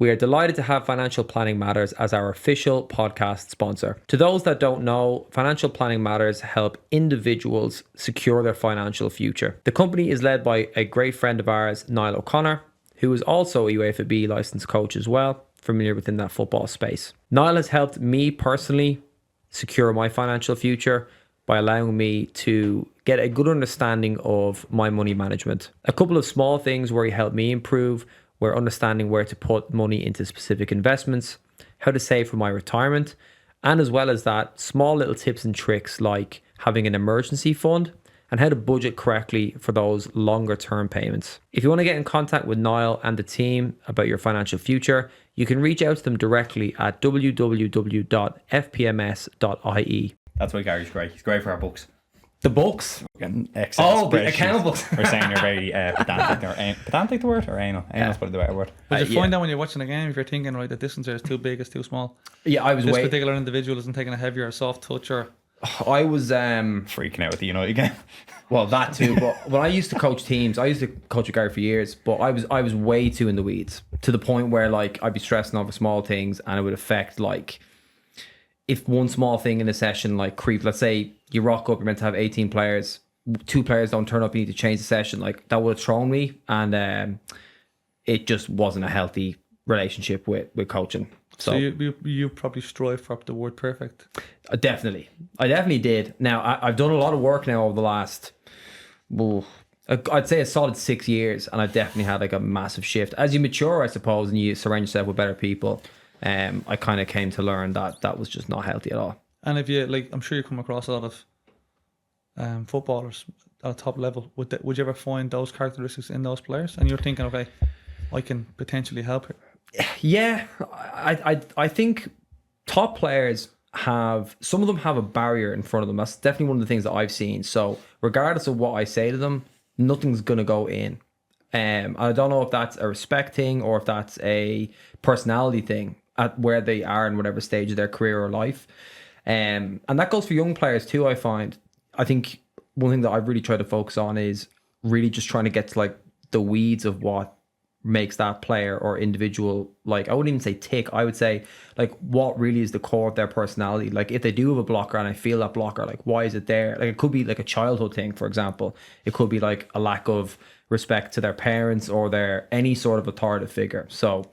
We are delighted to have Financial Planning Matters as our official podcast sponsor. To those that don't know, Financial Planning Matters help individuals secure their financial future. The company is led by a great friend of ours, Niall O'Connor, who is also a UEFA B licensed coach as well, familiar within that football space. Niall has helped me personally secure my financial future by allowing me to get a good understanding of my money management. A couple of small things where he helped me improve were understanding where to put money into specific investments, how to save for my retirement, and as well as that, small little tips and tricks like having an emergency fund and how to budget correctly for those longer term payments. If you want to get in contact with Niall and the team about your financial future, you can reach out to them directly at www.fpms.ie. That's why Gary's great. He's great for our books. The books? Excel the account books. We're saying you're very pedantic. Pedantic the word? Or anal? Anal's probably the better word. But you find out when you're watching a game, if you're thinking, right, the distance here is too big, it's too small. Yeah, I was This particular individual isn't taking a heavier or soft touch or... I was freaking out with the United game. Well, that too. But when I used to coach teams, I used to coach with Gary for years, but I was way too in the weeds to the point where like I'd be stressing over small things and it would affect like if one small thing in a session like creep. Let's say you rock up, you're meant to have 18 players, 2 players don't turn up, you need to change the session. Like that would have thrown me, and it just wasn't a healthy relationship with coaching. So you probably strive for the word perfect. I definitely did. Now I've done a lot of work now over the last, I'd say a solid 6 years, and I've definitely had like a massive shift as you mature, I suppose, and you surround yourself with better people. I kind of came to learn that was just not healthy at all. And if you like, I'm sure you come across a lot of footballers at a top level. Would you ever find those characteristics in those players? And you're thinking, okay, I can potentially help here. Yeah, I think top players some of them have a barrier in front of them. That's definitely one of the things that I've seen. So regardless of what I say to them, nothing's gonna go in. I don't know if that's a respect thing or if that's a personality thing at where they are in whatever stage of their career or life. And that goes for young players too, I find. I think one thing that I've really tried to focus on is really just trying to get to like the weeds of what makes that player or individual, like I wouldn't even say tick, I would say like what really is the core of their personality. Like if they do have a blocker and I feel that blocker, like why is it there? Like it could be like a childhood thing, for example. It could be like a lack of respect to their parents or their any sort of authoritative figure. So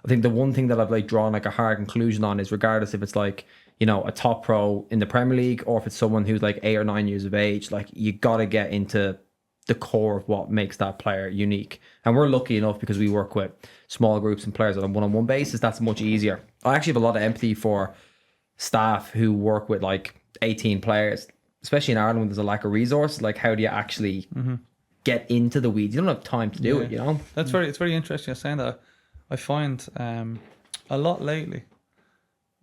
I think the one thing that I've like drawn like a hard conclusion on is regardless if it's like, you know, a top pro in the Premier League or if it's someone who's like 8 or 9 years of age, like you got to get into the core of what makes that player unique. And we're lucky enough because we work with small groups and players on a one-on-one basis. That's much easier. I actually have a lot of empathy for staff who work with like 18 players, especially in Ireland when there's a lack of resource. Like how do you actually get into the weeds? You don't have time to do it, you know? It's very interesting you're saying that. I find a lot lately,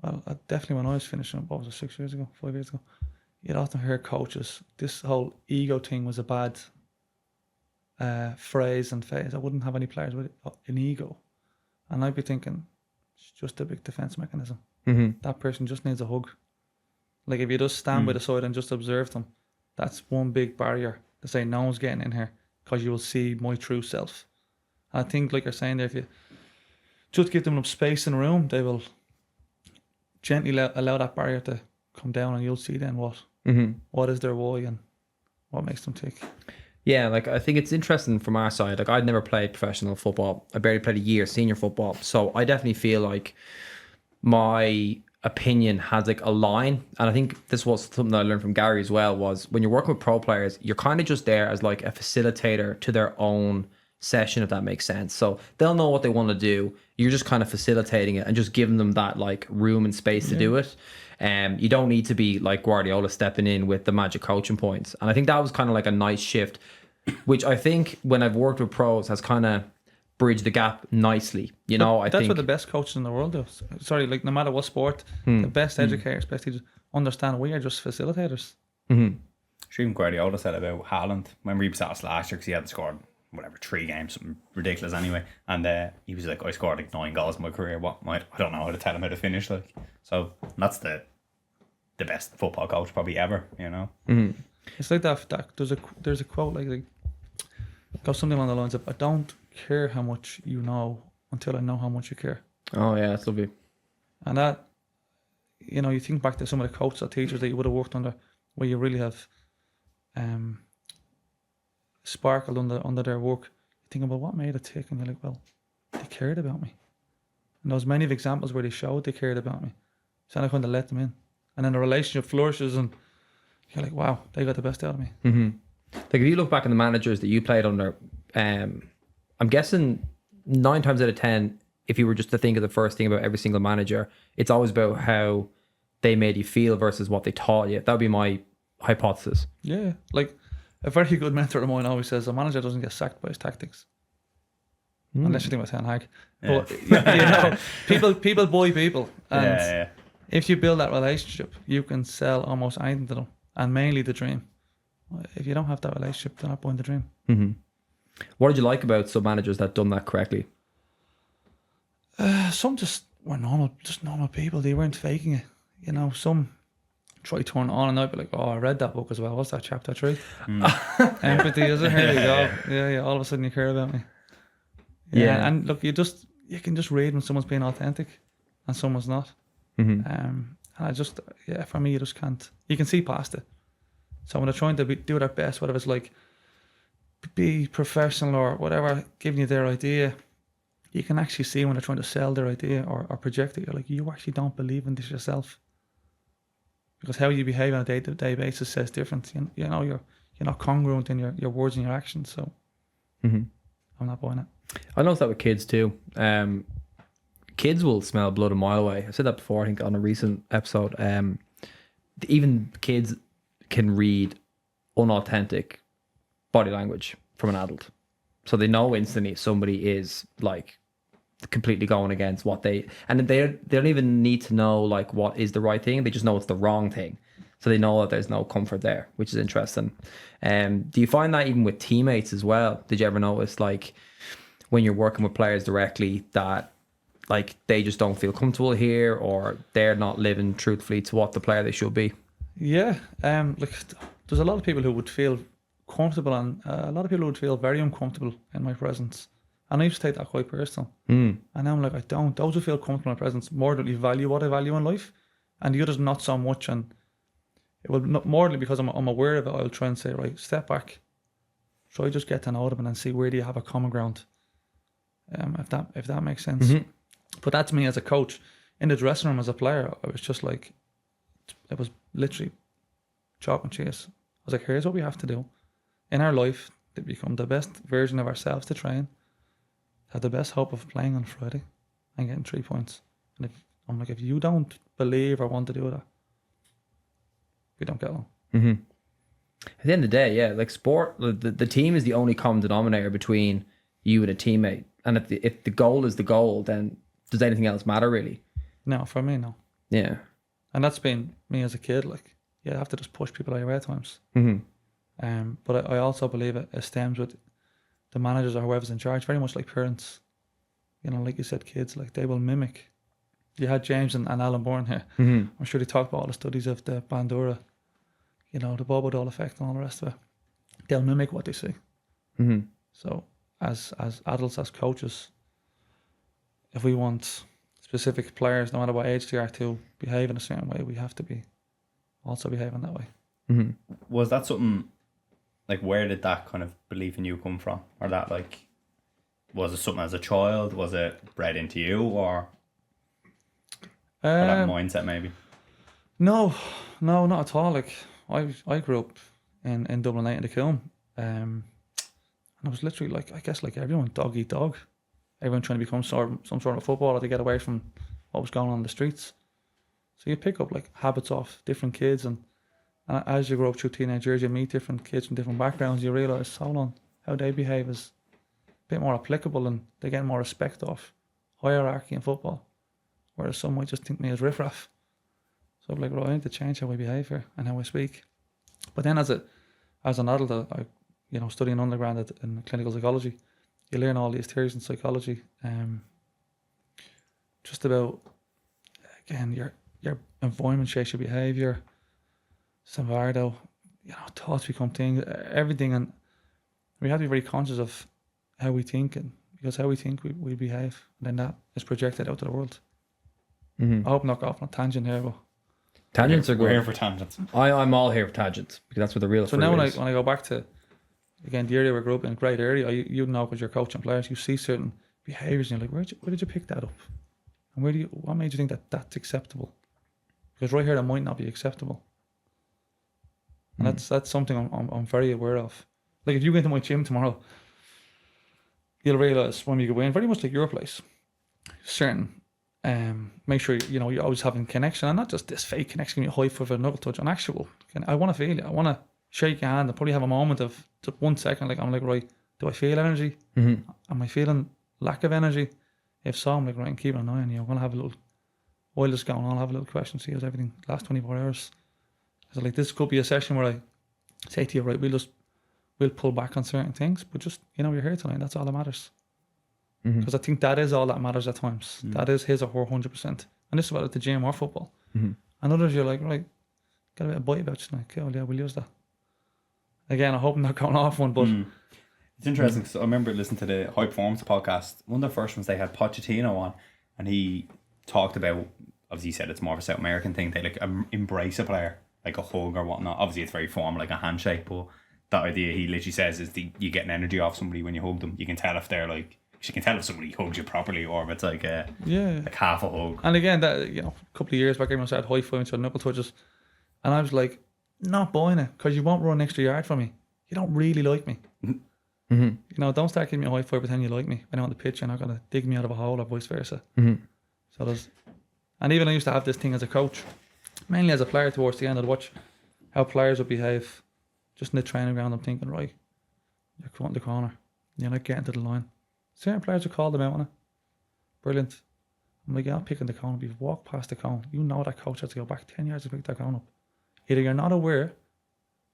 well, definitely when I was finishing up, what was it, 6 years ago, 5 years ago, you'd often hear coaches, this whole ego thing was a bad phrase and phase. I wouldn't have any players with an ego. And I'd be thinking, it's just a big defense mechanism. That person just needs a hug. Like if you just stand by the side and just observe them, that's one big barrier to say no one's getting in here because you will see my true self. And I think, like you're saying there, if you just give them enough space in the room, they will gently allow that barrier to come down, and you'll see then what is their why and what makes them tick. Yeah, like I think it's interesting from our side. Like I'd never played professional football. I barely played a year senior football. So I definitely feel like my opinion has like a line. And I think this was something that I learned from Gary as well, was when you're working with pro players, you're kind of just there as like a facilitator to their own session, if that makes sense. So they'll know what they want to do. You're just kind of facilitating it and just giving them that like room and space to do it. You don't need to be like Guardiola stepping in with the magic coaching points. And I think that was kind of like a nice shift, which I think when I've worked with pros has kind of bridged the gap nicely. You know, I think that's what the best coaches in the world do. Sorry, like no matter what sport, the best educators, best teachers understand we are just facilitators. Sure, even Guardiola said about Haaland. Remember he was at us last year because he hadn't scored whatever 3 games, something ridiculous anyway. And he was like, I scored like 9 goals in my career. I don't know how to tell him how to finish. Like, so that's the best football coach probably ever. You know, it's like that. There's a quote like goes something along the lines of, I don't care how much you know until I know how much you care. Oh yeah, that's lovely. And that, you think back to some of the coaches or teachers that you would have worked under, where you really have sparkled under their work. You think about what made it tick, and you're like, well, they cared about me. And there was many of examples where they showed they cared about me. So I kind of let them in. And then the relationship flourishes, and you're like, wow, they got the best out of me. Mm-hmm. Like if you look back on the managers that you played under, I'm guessing 9 times out of 10, if you were just to think of the first thing about every single manager, it's always about how they made you feel versus what they taught you. That would be my hypothesis. Yeah, like a very good mentor of mine always says, a manager doesn't get sacked by his tactics. Unless you think about Ten Hag. Yeah. But people buy people. And Yeah. if you build that relationship, you can sell almost anything to them. And mainly the dream. If you don't have that relationship, they're not buying the dream. Mm-hmm. What did you like about some managers that done that correctly? Some just were normal people. They weren't faking it. Some try to turn on and I'd be like, oh, I read that book as well. What's that, chapter 3? Empathy, is it? Here you go. Yeah. All of a sudden you care about me. Yeah. And look, you can just read when someone's being authentic and someone's not. Mm-hmm. And for me, you just can't. You can see past it. So when they're trying to do their best, whatever it's like, be professional or whatever, giving you their idea, you can actually see when they're trying to sell their idea or project it. You're like, you actually don't believe in this yourself, because how you behave on a day-to-day basis says different. You're not congruent in your words and your actions. So I'm not buying it. I noticed that with kids too. Kids will smell blood a mile away. I said that before, I think, on a recent episode. Even kids can read unauthentic body language from an adult. So they know instantly if somebody is like completely going against what they don't even need to know like what is the right thing. They just know it's the wrong thing. So they know that there's no comfort there, which is interesting. Do you find that even with teammates as well? Did you ever notice like when you're working with players directly that like they just don't feel comfortable here, or they're not living truthfully to what the player they should be? Yeah. Like there's a lot of people who would feel comfortable, and a lot of people would feel very uncomfortable in my presence. And I used to take that quite personal. And now I'm like, I don't. Those who feel comfortable in my presence more than value what I value in life, and the others not so much. And it will not more than because I'm aware of it. I'll try and say, right, step back, try just get to know them, and then see where do you have a common ground. If that makes sense. Mm-hmm. But that's me as a coach. In the dressing room as a player, I was just like, it was literally chalk and cheese. I was like, here's what we have to do in our life to become the best version of ourselves, to train, have the best hope of playing on Friday and getting 3 points. And if you don't believe or want to do that, we don't get along. Mm-hmm. At the end of the day, yeah, like sport, the team is the only common denominator between you and a teammate. And if the goal is the goal, then does anything else matter really? No, for me, no. Yeah. And that's been me as a kid. Like, you have to just push people out of your way at times. Mm-hmm. But I also believe it stems with the managers or whoever's in charge, very much like parents. Like you said, kids, like they will mimic. You had James and Alan Bourne here. Mm-hmm. I'm sure they talked about all the studies of the Bandura, the Bobo doll effect and all the rest of it. They'll mimic what they see. Mm-hmm. So as adults, as coaches, if we want specific players, no matter what age they are, to behave in a certain way, we have to be also behaving that way. Mm-hmm. Was that something, like, where did that kind of belief in you come from? Or that, like, was it something as a child? Was it bred into you, or that mindset maybe? No, not at all. Like, I grew up in Dublin 8 in the Kiln, and I was literally like, I guess like everyone, dog eat dog. Everyone trying to become some sort of footballer to get away from what was going on in the streets. So you pick up like habits off different kids, and as you grow up through teenage years, you meet different kids from different backgrounds. You realise how they behave is a bit more applicable, and they get more respect off hierarchy in football, whereas some might just think me as riffraff. So I'm like, right, I need to change how I behave here and how I speak. But then as an adult, I studying undergrad in clinical psychology, you learn all these theories in psychology, just about, again, your environment shapes your behaviour, Savardo, thoughts become things, everything, and we have to be very conscious of how we think, and because how we think we behave, and then that is projected out to the world. Mm-hmm. I hope not go off on a tangent here, but Tangents are We're here good. for tangents. I'm all here for tangents because that's what the real so fruit now is. when I go back to again the area we grew up in, a great area, you know, because you're coaching players, you see certain behaviours, and you're like, where did you pick that up, and what made you think that that's acceptable? Because right here, that might not be acceptable, and that's something I'm very aware of. Like if you go into my gym tomorrow, you'll realise when we go in, very much like your place, certain. Make sure you're always having connection, and not just this fake connection you high for a knuckle touch, an actual. I want to feel it. I want to shake your hand and probably have a moment of just 1 second. Like I'm like, right, do I feel energy? Mm-hmm. Am I feeling lack of energy? If so, I'm like, right, keep an eye on you. I'm gonna have a little. While this is going on, I'll have a little question. See how's everything last 24 hours. So like this could be a session where I say to you, right, we'll pull back on certain things, but just you're here tonight. That's all that matters. Because I think that is all that matters at times. That is his or her 100%. And this is about at the gym or football. And others, you're like, right, got a bit of bite about you tonight. Okay, well, yeah, we'll use that. Again, I hope I'm not going off one, but It's interesting because I remember listening to the High Performance podcast. One of the first ones they had Pochettino on, and he talked about, obviously he said it's more of a South American thing. They like embrace a player, like a hug or whatnot. Obviously it's very formal, like a handshake, but that idea he literally says is you get an energy off somebody when you hug them. You can tell if they're like, you can tell if somebody hugs you properly or if it's like like half a hug. And again, that a couple of years back, everyone started high fiving to knuckle touches, and I was like, not buying it because you won't run an extra yard for me. You don't really like me. Don't start giving me a high five pretend you like me. When I'm on the pitch, you're not gonna dig me out of a hole or vice versa. So there's, and even I used to have this thing as a coach, mainly as a player towards the end. I'd watch how players would behave just in the training ground. I'm thinking, right, you're cutting the corner, you're not getting to the line. Certain players would call them out on it. Brilliant. I'm like, yeah, I'm picking the cone up. You've walked past the cone. You know that coach has to go back 10 yards to pick that cone up. Either you're not aware,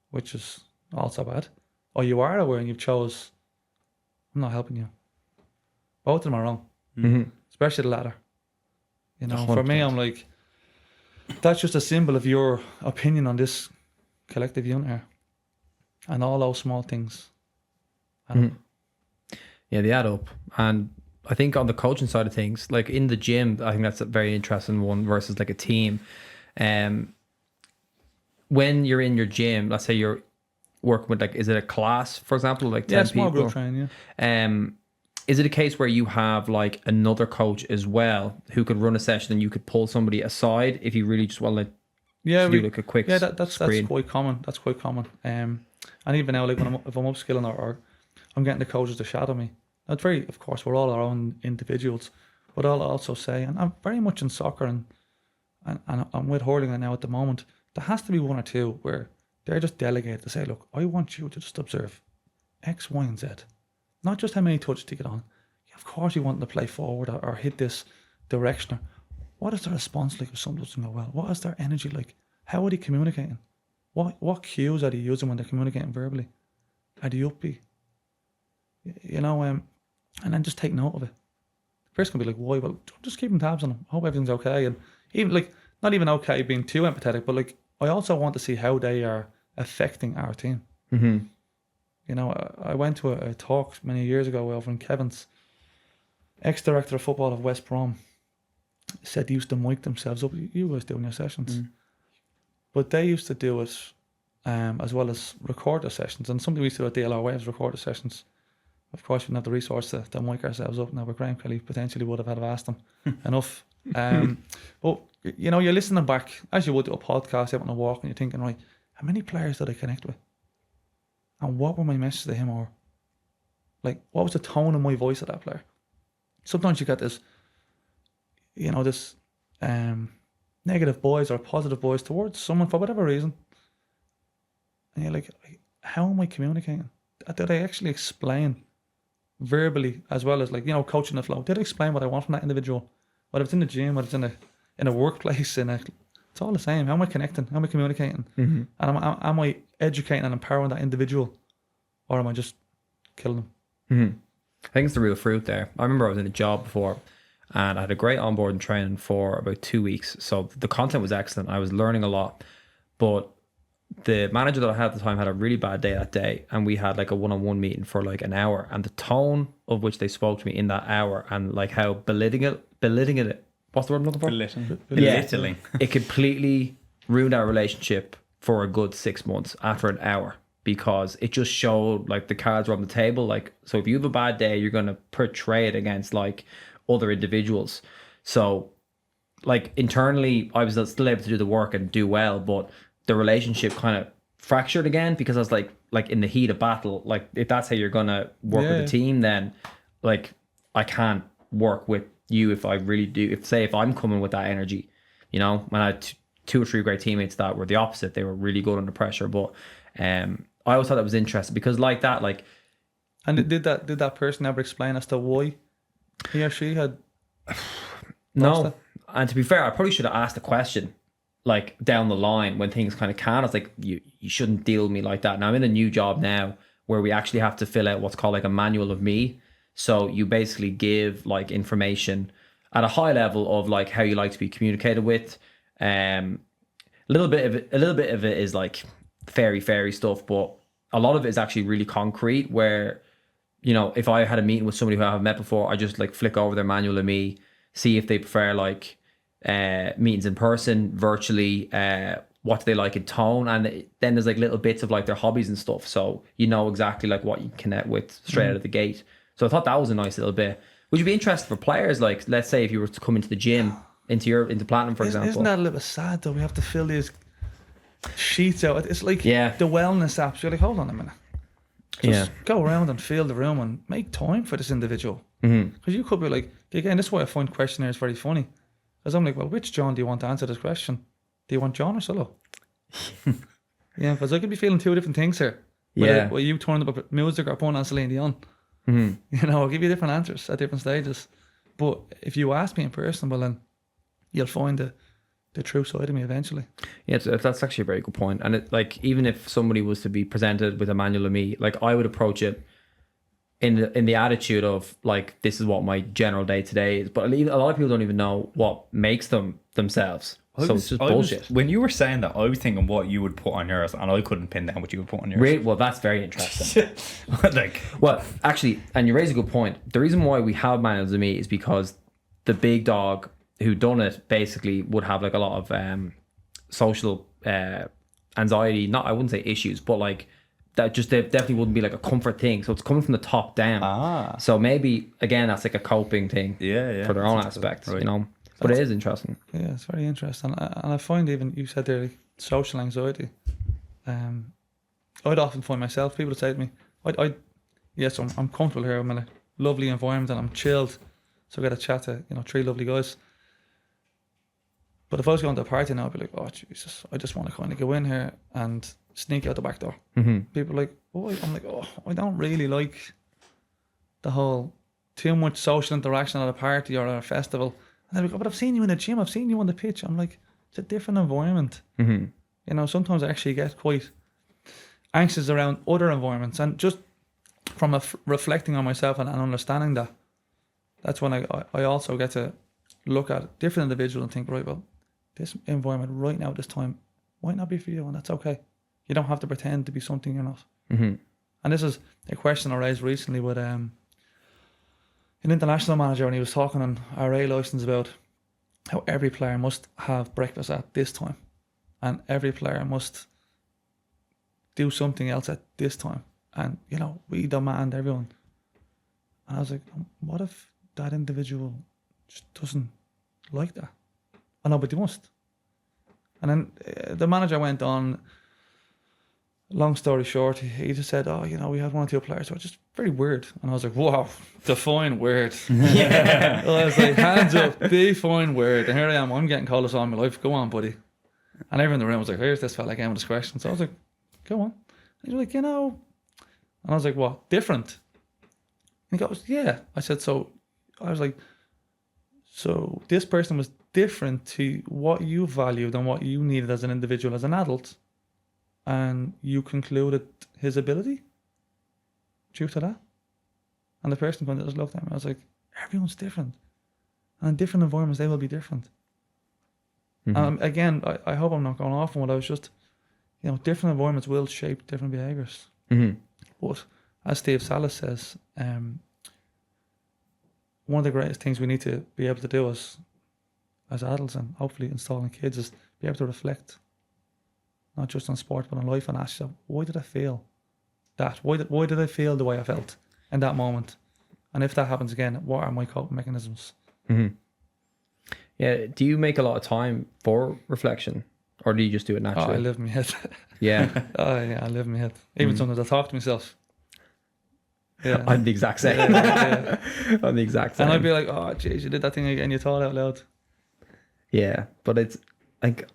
which is also bad, or you are aware and you've chose, I'm not helping you. Both of them are wrong. Especially the latter. For me, I'm like, that's just a symbol of your opinion on this collective unit here. And all those small things. Yeah, they add up. And I think on the coaching side of things, like in the gym, I think that's a very interesting one versus like a team. When you're in your gym, let's say you're working with like, is it a class, for example, like 10 small people? group training, yeah. Is it a case where you have like another coach as well who could run a session and you could pull somebody aside if you really just want to do like a quick that's screen? quite common. That's quite common. And even now, like if I'm upskilling or I'm getting the coaches to shadow me. That's very, of course, we're all our own individuals, but I'll also say, and I'm very much in soccer and I'm with hurling now at the moment, there has to be one or two where they're just delegated to say, look, I want you to just observe X, Y, and Z. Not just how many touches to get on. Yeah, of course you want them to play forward or hit this direction. What is their response like if something doesn't go well? What is their energy like? How are they communicating? What cues are they using when they're communicating verbally? Are they upbeat? And then just take note of it. The person can be like, why? Well, just keeping tabs on them. Hope everything's okay. And even like, not even okay being too empathetic, but like, I also want to see how they are affecting our team. I went to a talk many years ago over in Kevin's, ex-director of football of West Brom, said they used to mic themselves up. You guys do in your sessions. But they used to do it as well as record their sessions. And something we used to do at DLR Waves, record the sessions. Of course, we didn't have the resource to mic ourselves up now, but Graham Kelly potentially would have had to ask them enough. But, you're listening back, as you would to a podcast out on a walk, and you're thinking, right, how many players did I connect with? And what were my messages to him? Or, like, what was the tone of my voice of that player? Sometimes you get this, this negative boys or positive boys towards someone for whatever reason. And you're like, how am I communicating? Did I actually explain verbally as well as like, coaching the flow? Did I explain what I want from that individual? Whether it's in the gym, whether it's in a workplace, it's all the same. How am I connecting? How am I communicating? And am I educating and empowering that individual? Or am I just killing them? I think it's the real fruit there. I remember I was in a job before and I had a great onboarding training for about 2 weeks. So the content was excellent. I was learning a lot. But the manager that I had at the time had a really bad day that day, and we had like a one-on-one meeting for like an hour, and the tone of which they spoke to me in that hour, and like how belittling it, what's the word I'm looking for? Belittling. It completely ruined our relationship for a good 6 months after an hour, because it just showed like the cards were on the table. Like, so if you have a bad day, you're going to portray it against like other individuals. So like internally, I was still able to do the work and do well, but the relationship kind of fractured again, because I was like in the heat of battle, like if that's how you're going to work with the team, then like I can't work with you if I really do. If I'm coming with that energy, you know, when I had two or three great teammates that were the opposite, they were really good under pressure. But I always thought that was interesting, because like that, like. And did that person ever explain as to why he or she had? No. And to be fair, I probably should have asked the question like down the line when things kind of can. I was like, you shouldn't deal with me like that. Now I'm in a new job now where we actually have to fill out what's called like a manual of me. So you basically give like information at a high level of like how you like to be communicated with. A little bit of it is like fairy stuff, but a lot of it is actually really concrete, where, you know, if I had a meeting with somebody who I haven't met before, I just like flick over their manual of me, see if they prefer like meetings in person, virtually, what do they like in tone, and then there's like little bits of like their hobbies and stuff, so you know exactly like what you connect with straight out of the gate. So I thought that was a nice little bit. Would you be interested for players, like let's say if you were to come into the gym into Platinum, for example? Isn't that a little bit sad though? We have to fill these sheets out. It's like the wellness apps. You're like, hold on a minute. Just go around and feel the room and make time for this individual. Because you could be like, again, this is why I find questionnaires very funny. Because I'm like, well, which John do you want to answer this question? Do you want John or Solo? Yeah, because I could be feeling two different things here. Well, you turned up music or putting on Celine Dion. You know, I'll give you different answers at different stages. But if you ask me in person, well, then you'll find the true side of me eventually. Yeah, that's actually a very good point. And it, like, even if somebody was to be presented with a manual of me, like I would approach it in the attitude of like, this is what my general day to day is. But a lot of people don't even know what makes them themselves. So it's just bullshit. When you were saying that, I was thinking what you would put on yours, and I couldn't pin down what you would put on yours. Really? Well, that's very interesting. Like, well, actually, and you raise a good point. The reason why we have manuals of me is because the big dog who done it basically would have like a lot of social anxiety. Not, I wouldn't say issues, but like that just definitely wouldn't be like a comfort thing. So it's coming from the top down. So maybe again that's like a coping thing. For their own aspect, right. You know. But it is interesting. Yeah, it's very interesting. And I find even, you said there, like, social anxiety. I'd often find myself, people would say to me, yes, I'm comfortable here. I'm in a lovely environment and I'm chilled. So I get a chat to, you know, three lovely guys. But if I was going to a party now, I'd be like, oh, Jesus, I just want to kind of go in here and sneak out the back door. People are like, oh, I'm like, oh, I don't really like the whole too much social interaction at a party or at a festival. And they're like, oh, but I've seen you in the gym, I've seen you on the pitch. I'm like, it's a different environment. You know, sometimes I actually get quite anxious around other environments. And just from reflecting on myself and understanding that, that's when I also get to look at different individuals and think, right, well, this environment right now at this time might not be for you, and that's okay. You don't have to pretend to be something you're not. And this is a question I raised recently with an international manager, and he was talking on RA license about how every player must have breakfast at this time and every player must do something else at this time, and you know, we demand everyone. And I was like, what if that individual just doesn't like that? I know, but they must. And then the manager went on, long story short, he just said, oh, you know, we had one or two players who were just very weird. And I was like, wow, define weird. I was like, hands up, define weird. And here I am, I'm getting called this all my life. Go on, buddy. And everyone in the room was like, here's this fella again with his question. So I was like, go on. And he was like, you know. And I was like, what, different? And he goes, yeah. I said, so, I was like, so this person was different to what you valued and what you needed as an individual, as an adult. And you concluded his ability due to that. And the person kind of just looked at me. I was like, everyone's different. And in different environments, they will be different. Again, I hope I'm not going off on what I was just, different environments will shape different behaviours. But as Steve Salas says, one of the greatest things we need to be able to do as adults, and hopefully installing kids, is be able to reflect, not just on sport but on life, and ask yourself, why did I feel that? Why did I feel the way I felt in that moment? And if that happens again, what are my coping mechanisms? Yeah. Do you make a lot of time for reflection, or do you just do it naturally? I live in my head. Yeah. I live in my head. Even sometimes I talk to myself. Yeah. I'm the exact same. Yeah. I'm the exact same. And I'd be like, oh, jeez, you did that thing again. You thought out loud. Yeah, but it's like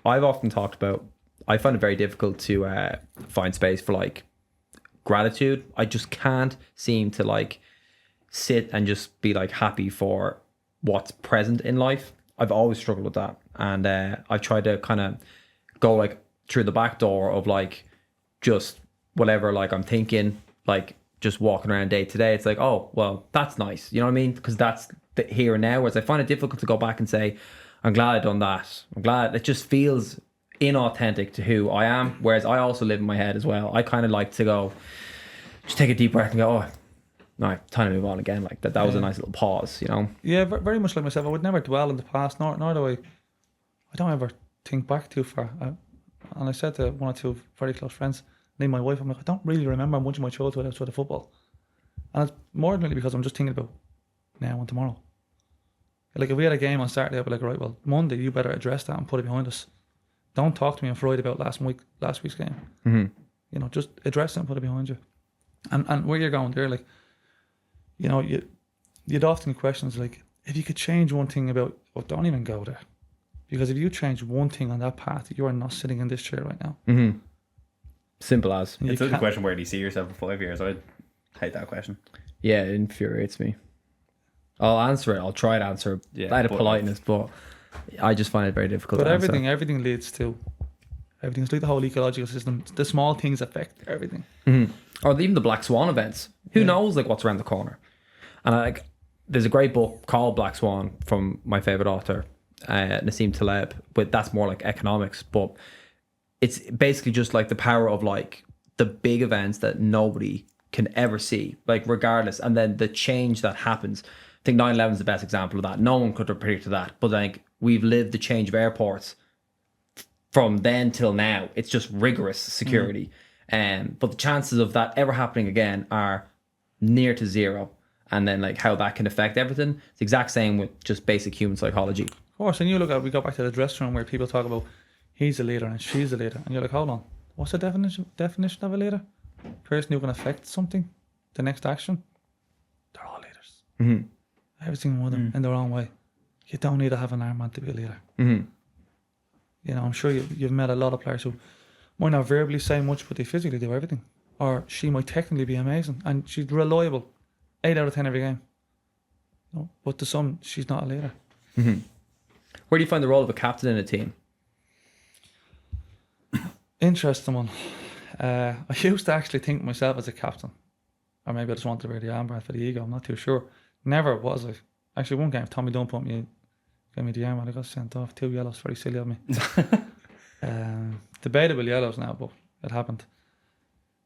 I've often talked about. I find it very difficult to find space for like gratitude. I just can't seem to like sit and just be like happy for what's present in life. I've always struggled with that, and I've tried to kind of go like through the back door of like just whatever like I'm thinking, like just walking around day to day. It's like, oh well, that's nice, you know what I mean? Because that's the here and now. Whereas I find it difficult to go back and say, I'm glad I done that. I'm glad. It just feels inauthentic to who I am. Whereas I also live in my head as well. I kind of like to go, just take a deep breath and go, oh, no, time to move on again. Like that was a nice little pause, you know? Yeah, very much like myself. I would never dwell in the past, nor do I don't ever think back too far. And I said to one or two very close friends, named my wife, I'm like, I don't really remember much of my childhood outside of football. And it's more than because I'm just thinking about now and tomorrow. Like if we had a game on Saturday, I'd be like, right, well, Monday you better address that and put it behind us. Don't talk to me on Friday about last week's game. Just address it and put it behind you. And where you're going there, like, you'd often get questions like, if you could change one thing about, well, don't even go there. Because if you change one thing on that path, you are not sitting in this chair right now. Simple as. It's a question, where do you see yourself in 5 years? I hate that question. Yeah, it infuriates me. I'll answer it. I'll try to answer it out of politeness, but I just find it very difficult to answer. Everything leads to everything. It's like the whole ecological system. The small things affect everything. Or even the Black Swan events. Who knows like what's around the corner? And there's a great book called Black Swan from my favorite author, Nassim Taleb, but that's more like economics. But it's basically just like the power of like the big events that nobody can ever see, like regardless, and then the change that happens. I think 9/11 is the best example of that. No one could have predicted that, but like we've lived the change of airports from then till now. It's just rigorous security, but the chances of that ever happening again are near to zero. And then like how that can affect everything, it's the exact same with just basic human psychology. Of course, and we go back to the dressing room where people talk about he's a leader and she's a leader, and you're like, hold on, what's the definition of a leader? Person who can affect something, the next action. They're all leaders. Every single one of them in their own way. You don't need to have an armband to be a leader. I'm sure you've met a lot of players who might not verbally say much, but they physically do everything. Or she might technically be amazing and she's reliable 8 out of 10 every game. But to some, she's not a leader. Where do you find the role of a captain in a team? Interesting one. I used to actually think myself as a captain, or maybe I just wanted to wear the armband for the ego. I'm not too sure. Never was I. Actually, one game, Tommy Dunn put me, gave me the armband. I got sent off. 2 yellows, very silly of me. Debatable yellows now, but it happened.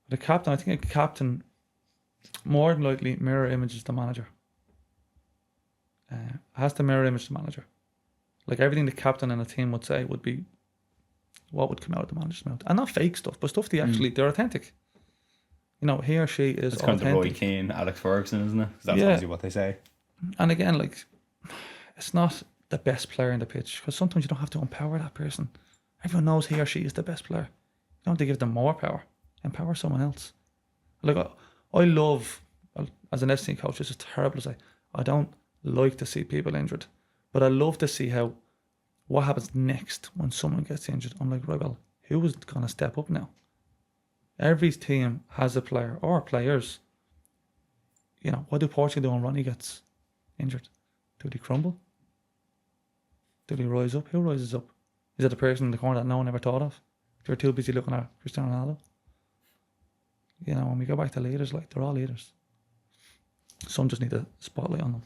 The captain, I think a captain more than likely mirror images the manager. Has to mirror image the manager. Like everything the captain in a team would say would be what would come out of the manager's mouth, and not fake stuff, but stuff they're authentic. He or she is it's authentic. kind of Roy Keane, Alex Ferguson, isn't it? Because that's obviously what they say. And again, like, it's not the best player in the pitch, because sometimes you don't have to empower that person. Everyone knows he or she is the best player. You don't have to give them more power. Empower someone else. Like I love, as an S&C coach, this is terrible to say, I don't like to see people injured, but I love to see what happens next when someone gets injured. I'm like, right, well, who is going to step up now? Every team has a player or players. What do Portugal do when Ronnie gets injured? Do they crumble? Do they rise up? Who rises up? Is it the person in the corner that no one ever thought of? They're too busy looking at Cristiano Ronaldo. When we go back to leaders, like, they're all leaders. Some just need a spotlight on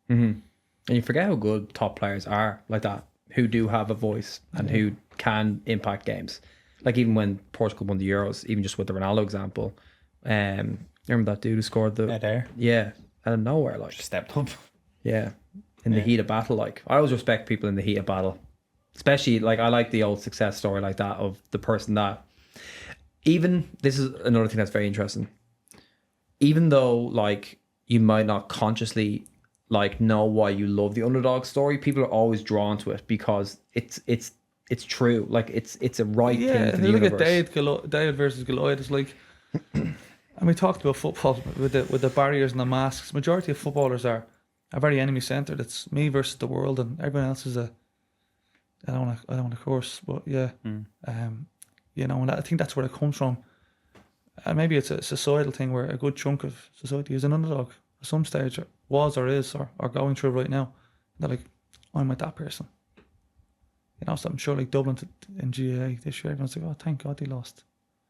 them. And you forget how good top players are like that, who do have a voice and who can impact games. Like even when Portugal won the Euros, even just with the Ronaldo example, remember that dude who scored the there. yeah out of nowhere, like Just stepped up. yeah, in the heat of battle. Like I always respect people in the heat of battle, especially like I like the old success story like that of the person that even this is another thing that's very interesting. Even though like you might not consciously like know why you love the underdog story, people are always drawn to it because it's true. Like it's a right thing Yeah, for if the you look universe. at David versus Goliath, it's like, and we talked about football with the barriers and the masks. Majority of footballers are very enemy centered. It's me versus the world, and everyone else is I don't want to curse, but yeah, you know, and I think that's where it comes from. Maybe it's a societal thing where a good chunk of society is an underdog at some stage, or was, or is, or going through right now. They're like, I'm like that person. You know, so I'm sure like Dublin in GAA this year, everyone's like, oh, thank God they lost.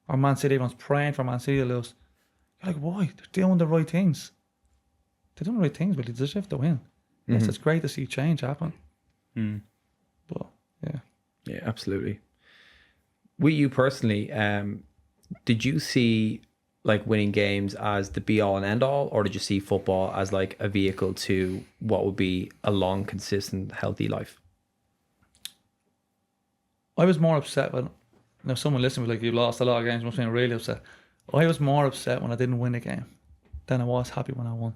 Or Man City, everyone's praying for Man City to lose. You're like, why? They're doing the right things. They're doing the right things, but they deserve to win. Yes, it's great to see change happen. But yeah. Yeah, absolutely. With you personally, did you see like winning games as the be all and end all, or did you see football as like a vehicle to what would be a long, consistent, healthy life? I was more upset when, someone listening was like, you lost a lot of games, must have been really upset. I was more upset when I didn't win a game than I was happy when I won.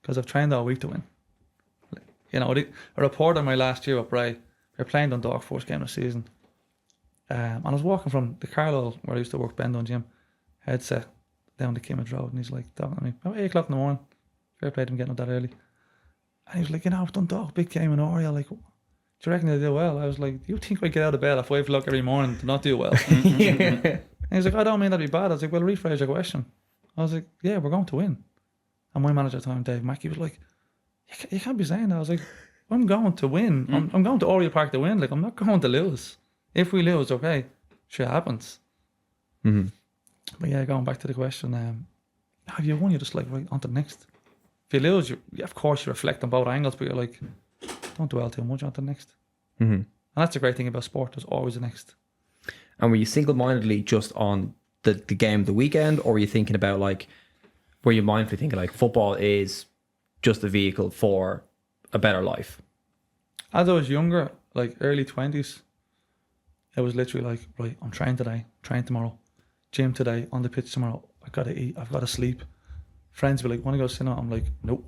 Because I've trained all week to win. You know, a reporter my last year at Bray, they're playing Dundalk first game of the season. And I was walking from the Carlisle where I used to work, Bendon Gym, headset down the Kimmage Road, and he's like talking to me about 8 o'clock in the morning. Fair play to him getting up that early. And he was like, you know, Dundalk, big game in Oriel. Like, do you reckon they do well? I was like, do you think I get out of bed at 5 o'clock every morning to not do well? And he's like, I don't mean that'd be bad. I was like, well, rephrase your question. I was like, yeah, we're going to win. And my manager at the time, Dave Mackey, was like, you can't be saying that. I was like, I'm going to win. I'm going to Oriel Park to win. Like, I'm not going to lose. If we lose, okay, shit happens. But yeah, going back to the question, have you won? You're just like, right, on to the next. If you lose, of course you reflect on both angles, but you're like, don't dwell too much on to the next. And that's the great thing about sport. There's always a next. And were you single-mindedly just on the game of the weekend, or were you thinking about like, were you mindfully thinking like football is just a vehicle for a better life? As I was younger, like early 20s, it was literally like, right, I'm training today, train tomorrow, gym today, on the pitch tomorrow. I gotta eat, I've gotta sleep. Friends be like, wanna go cinema? I'm like, nope.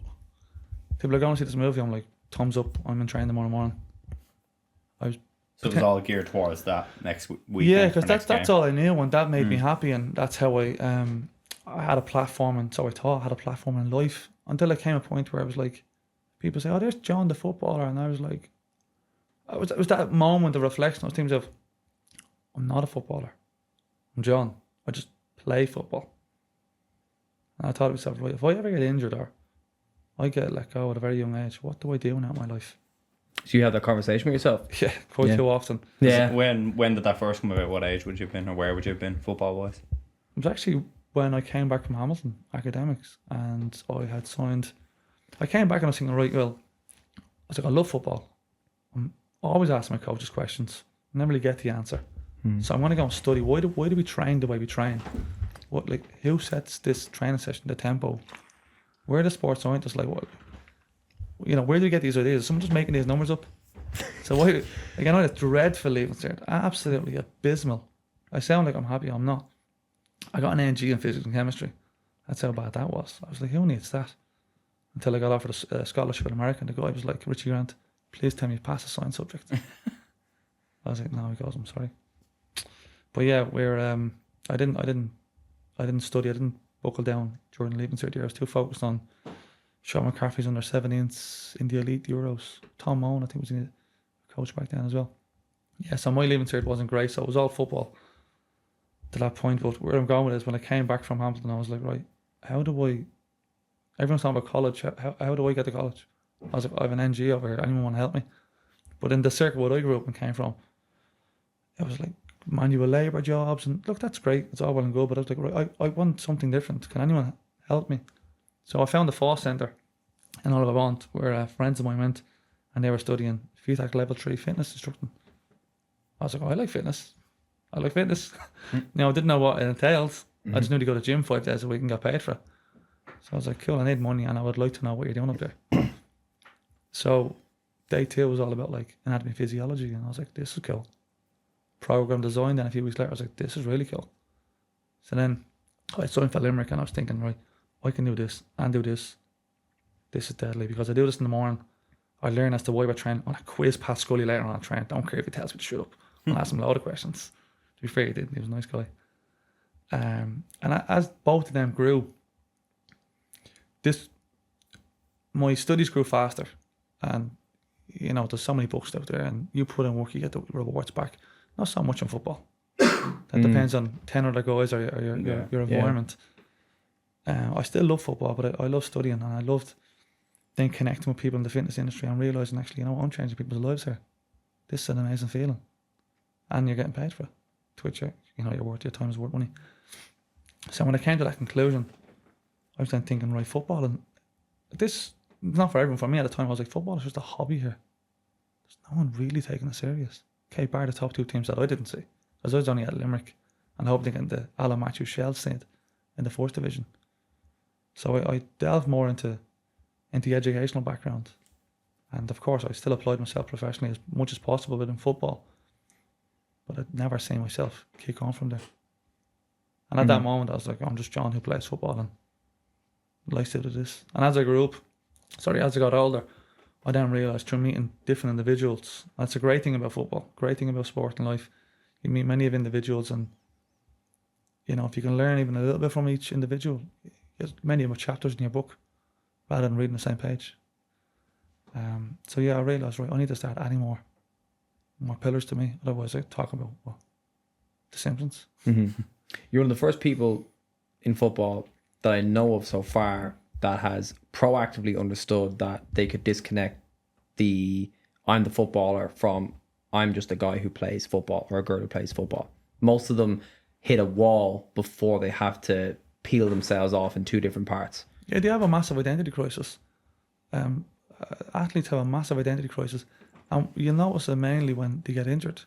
People are going to see this movie. I'm like, thumbs up, I'm in training tomorrow morning. So it was all geared towards that next week. Yeah, because that's all I knew, and that made me happy, and that's how I had a platform, and so I thought I had a platform in life until it came a point where I was like, people say, oh, there's John the footballer, and I was like, it was that moment of reflection. I was thinking of, I'm not a footballer. I'm John. I just play football. And I thought to myself, right, if I ever get injured or I get let go at a very young age, what do I do now in my life? So you had that conversation with yourself? Yeah, quite too often. Yeah. When did that first come about? What age would you have been, or where would you have been football wise? It was actually when I came back from Hamilton academics, and I had signed. I came back and I was thinking, right, well, I was like, I love football. I'm always asking my coaches questions. I never really get the answer. So I'm going to go and study. Why do we train the way we train? What, like, who sets this training session, the tempo? Where are the sports scientists? Like, what? You know, where do you get these ideas? Is someone just making these numbers up? So why? Like, I know it's dreadful leaving cert, absolutely abysmal. I sound like I'm happy. I'm not. I got an NG in physics and chemistry. That's how bad that was. I was like, who needs that? Until I got offered a scholarship in America, and the guy was like, Richie Grant, please tell me you passed a science subject. I was like, no. He goes, I'm sorry. But yeah, we're I didn't study. I didn't buckle down during the leaving cert year. I was too focused on Sean McCarthy's under 17s in the elite Euros. Tom Moan, I think, was in the coach back then as well. Yeah, so my leaving cert wasn't great. So it was all football to that point. But where I'm going with is when I came back from Hamilton, I was like, right, how do I? Everyone's talking about college. How do I get to college? I was like, I have an NG over here. Anyone want to help me? But in the circle where I grew up and came from, it was like manual labour jobs, and look, that's great, it's all well and good, but I was like, right, I want something different. Can anyone help me? So I found the Force Centre in Oliver Bond, where friends of mine went, and they were studying FETAC level 3 fitness instructing. I was like, oh, I like fitness. I like fitness. I didn't know what it entails. I just knew to go to the gym 5 days a week and get paid for it. So I was like, cool, I need money and I would like to know what you're doing up there. So day 2 was all about like anatomy, physiology, and I was like, this is cool. Program design. Then a few weeks later, I was like, this is really cool. So then I signed for Limerick, and I was thinking, right, I can do this and do this. This is deadly because I do this in the morning. I learn as to why we're training. On a quiz Pat Scully later on, I train. Don't care if he tells me to shut up. I'll ask him a lot of questions. To be fair, he didn't. He was a nice guy. And as both of them grew, my studies grew faster, and there's so many books out there, and you put in work, you get the rewards back. Not so much in football. That depends on 10 other guys or your environment. I still love football, but I love studying, and I loved then connecting with people in the fitness industry and realizing actually, I'm changing people's lives here. This is an amazing feeling, and you're getting paid for it. Twitch, you're worth your time is worth money. So when I came to that conclusion, I was then thinking, right, football, and this not for everyone. For me at the time, I was like, football is just a hobby here. There's no one really taking it serious. Okay, bar the top 2 teams that I didn't see, because I was only at Limerick and hoping to get the Alan Matthews Shell stint in the 4th division. So I delved more into the educational background, and of course I still applied myself professionally as much as possible within football, but I'd never seen myself kick on from there. And at that moment I was like, I'm just John who plays football and likes to do this. And as I got older, I then realised through meeting different individuals, that's a great thing about football, great thing about sport and life. You meet many of individuals, and if you can learn even a little bit from each individual, many of them are chapters in your book rather than reading the same page. So I realised, right, I need to start adding more pillars to me. Otherwise I talk about The Simpsons. Mm-hmm. You're one of the first people in football that I know of so far that has proactively understood that they could disconnect I'm the footballer from I'm just a guy who plays football or a girl who plays football. Most of them hit a wall before they have to peel themselves off in 2 different parts. Yeah, they have a massive identity crisis. Athletes have a massive identity crisis, and you'll notice it mainly when they get injured.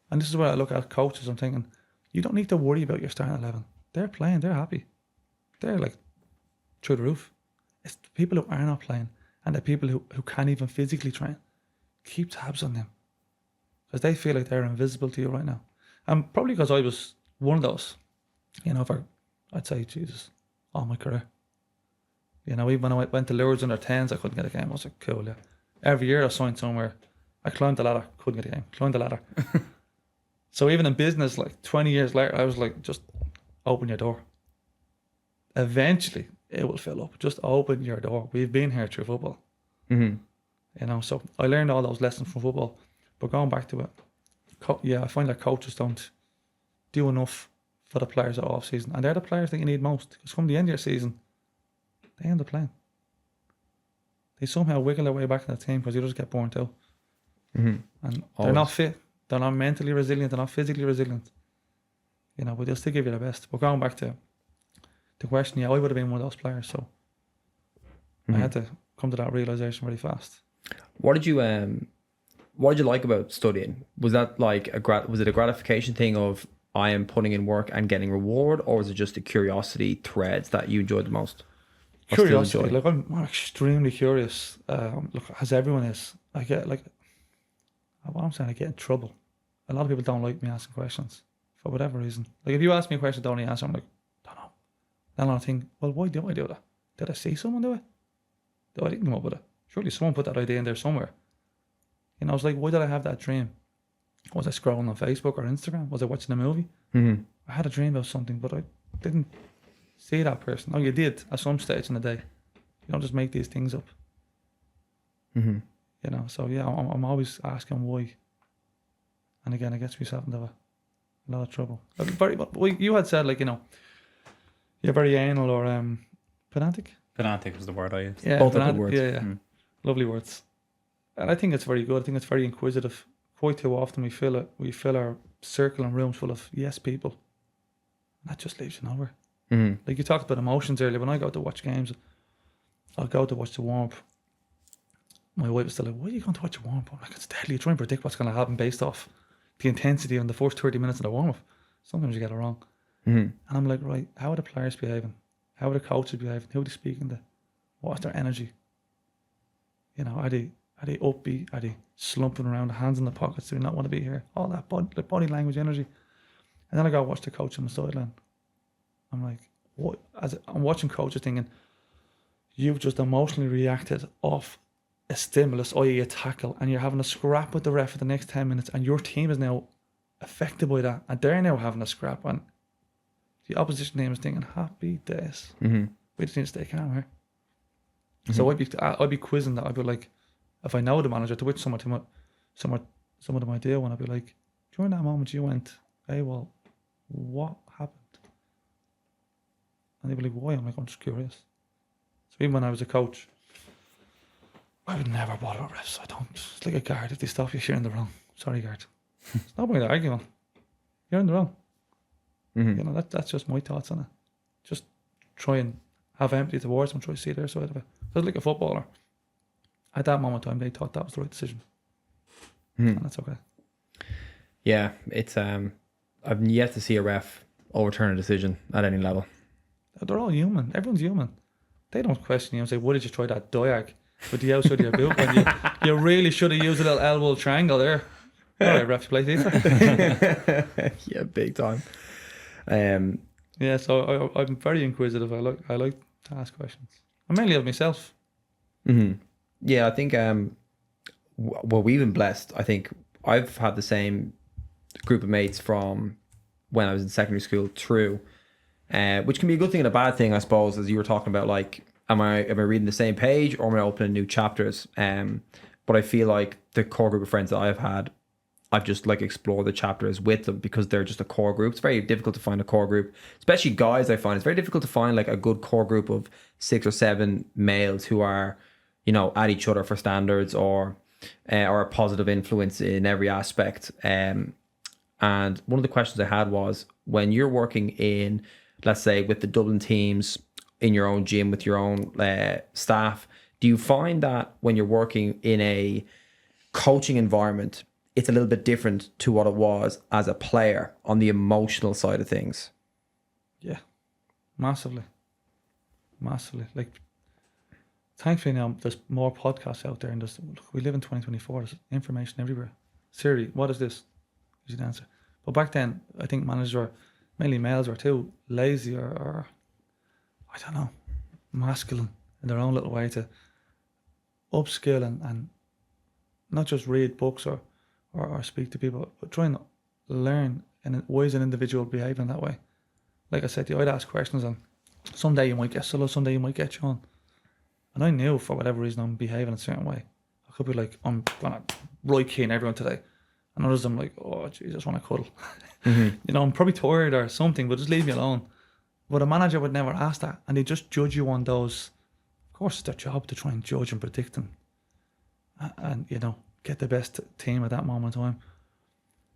And this is where I look at coaches. I'm thinking, you don't need to worry about your starting 11. They're playing. They're happy. They're like through the roof. It's the people who are not playing and the people who can't even physically train. Keep tabs on them, because they feel like they're invisible to you right now. And probably because I was one of those, I'd say, Jesus, all my career. Even when I went to Lourdes under 10s, I couldn't get a game. I was like, cool, yeah. Every year I signed somewhere. I climbed the ladder, couldn't get a game. Climbed the ladder. So even in business, like 20 years later, I was like, just open your door. Eventually, it will fill up. Just open your door. We've been here through football. Mm-hmm. So I learned all those lessons from football. But going back to it, I find that coaches don't do enough for the players at off season, and they're the players that you need most. Because come the end of your season, they end up playing. They somehow wiggle their way back in the team because you just get burnt out. Mm-hmm. And they're not fit. They're not mentally resilient. They're not physically resilient. But they'll still give you their best. But going back to the question, I would have been one of those players. So I had to come to that realization really fast. What did you like about studying? Was that like was it a gratification thing of I am putting in work and getting reward, or was it just the curiosity threads that you enjoyed the most? Curiosity. Like I'm extremely curious. Look, as everyone is, I get what I'm saying, I get in trouble. A lot of people don't like me asking questions for whatever reason. Like if you ask me a question, don't answer, I'm like, don't know. Then I think, well, why do I do that? Did I see someone do it? I didn't come up with it. Surely someone put that idea in there somewhere. I was like, why did I have that dream? Was I scrolling on Facebook or Instagram? Was I watching a movie? Mm-hmm. I had a dream about something, but I didn't see that person. Oh, you did at some stage in the day. You don't just make these things up. Mm-hmm. So yeah, I'm always asking why. And again, it gets myself into a lot of trouble. You had said, you're very anal or pedantic. Pedantic was the word I used. Yeah, both of the words. Yeah. Lovely words. And I think it's very good. I think it's very inquisitive. Quite too often we fill our circle and rooms full of yes people. And that just leaves you nowhere. Mm-hmm. Like you talked about emotions earlier. When I go to watch games, I'll go to watch the warm-up. My wife was still like, why are you going to watch a warm-up? I'm like, it's deadly. You're trying to predict what's going to happen based off the intensity in the first 30 minutes of the warm up, sometimes you get it wrong. And I'm like, right, how are the players behaving? How are the coaches behaving? Who are they speaking to? What's their energy? You know, are they upbeat? Are they slumping around, hands in the pockets? Do they not want to be here? All that body language, energy. And then I go watch the coach on the sideline. I'm like, what? As I'm watching coaches thinking, you've just emotionally reacted off a stimulus, i.e. a tackle, and you're having a scrap with the ref for the next 10 minutes, and your team is now affected by that, and they're now having a scrap, and the opposition team is thinking, happy days. We just need to stay calm here. So I'd be quizzing that. I'd be like, if I know the manager, to which some of them might deal, and I'd be like, during that moment you went, hey, well, what happened? And they'd be like, why? I'm like, I'm just curious. So even when I was a coach, I would never bother with refs. I don't. It's like a guard. If they stop you, you're in the wrong. Sorry, guard. It's not about arguing. You're in the wrong. You know, that's just my thoughts on it. Just try and have empathy towards them, try to see their side of it. Just like a footballer. At that moment in time, they thought that was the right decision. And that's okay. Yeah, it's I've yet to see a ref overturn a decision at any level. They're all human. Everyone's human. They don't question you and say, why did you try that diag with the outside of your boot when you really should have used a little elbow triangle there. All right, ref, play FIFA. Yeah, big time. Yeah, so I'm very inquisitive. I like to ask questions. I'm mainly of myself. Yeah, I think well, we've been blessed. I think I've had the same group of mates from when I was in secondary school through, which can be a good thing and a bad thing, I suppose, as you were talking about, like, am I reading the same page or am I opening new chapters? But I feel like the core group of friends that I've had, I've just like explored the chapters with them because they're just a core group. It's very difficult to find a core group, especially guys. I find it's very difficult to find like a good core group of 6 or 7 males who are, you know, at each other for standards or a positive influence in every aspect. And one of the questions I had was, when you're working in, let's say, with the Dublin teams, in your own gym with your own staff, do you find that when you're working in a coaching environment, it's a little bit different to what it was as a player on the emotional side of things? Yeah, massively. Like, thankfully now there's more podcasts out there, and we live in 2024. There's information everywhere. Siri, what is this? Gives you the answer. But back then, I think managers were, mainly males, were too lazy or I don't know, masculine in their own little way to upskill and not just read books or speak to people, but try and learn and why is an individual behaving that way. Like I said, I'd ask questions, and someday you might get Sullivan, someday you might get Sean. And I knew for whatever reason I'm behaving a certain way. I could be like, I'm gonna right key in everyone today. And others I'm like, oh Jesus, I want to cuddle. You know, I'm probably tired or something, but just leave me alone. But a manager would never ask that, and they just judge you on those. Of course, it's their job to try and judge and predict them, and you know, get the best team at that moment in time.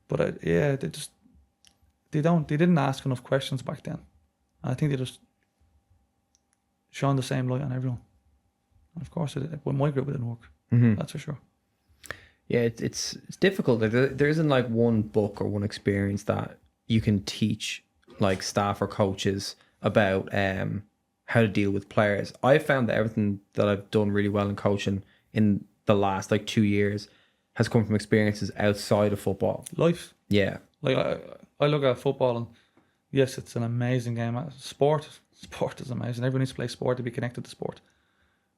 But yeah, they didn't ask enough questions back then. And I think they just shone the same light on everyone. And of course, with my group it didn't work. That's for sure. Yeah, it's difficult. Like, there isn't like one book or one experience that you can teach like staff or coaches about how to deal with players. I've found that everything that I've done really well in coaching in the last like 2 years has come from experiences outside of football. Life. Yeah. Like I look at football, and yes, it's an amazing game. Sport is amazing. Everyone needs to play sport to be connected to sport.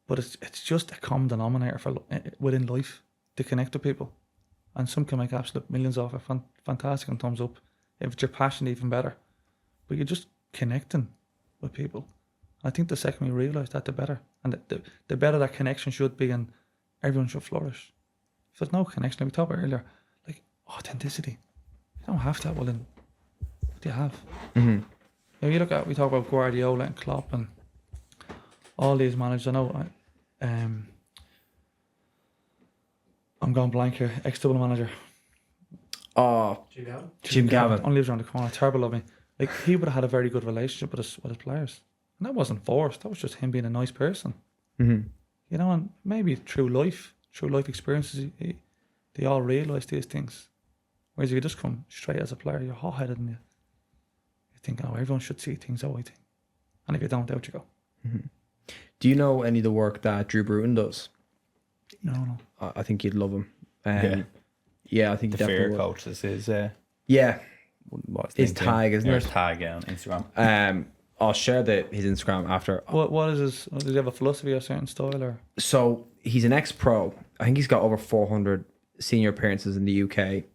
But it's just a common denominator within life to connect with people. And some can make absolute millions off it. Fantastic, and thumbs up. If it's your passion, even better. But you're just connecting with people. I think the second we realise that, the better. And the better that connection should be, and everyone should flourish. If there's no connection, like we talked about earlier, like authenticity. You don't have that. Well, then what do you have? If you look at, we talk about Guardiola and Klopp and all these managers. I know I'm going blank here. Ex-Dublin manager. Oh, Jim Gavin. Only lives around the corner. Terrible of me. Like, he would have had a very good relationship with his players. And that wasn't forced. That was just him being a nice person. You know, and maybe through life experiences, they all realise these things. Whereas if you just come straight as a player, you're hot-headed and you think, oh, everyone should see things how I think. And if you don't, out you go. Do you know any of the work that Drew Bruton does? No. I think you'd love him. Yeah. Yeah, I think The you definitely Fear would. Coach. This is Yeah, what's his tag, isn't his it? tag on Instagram. I'll share his Instagram after. What is his? Does he have a philosophy or a certain style or? So he's an ex-pro. I think he's got over 400 senior appearances in the UK.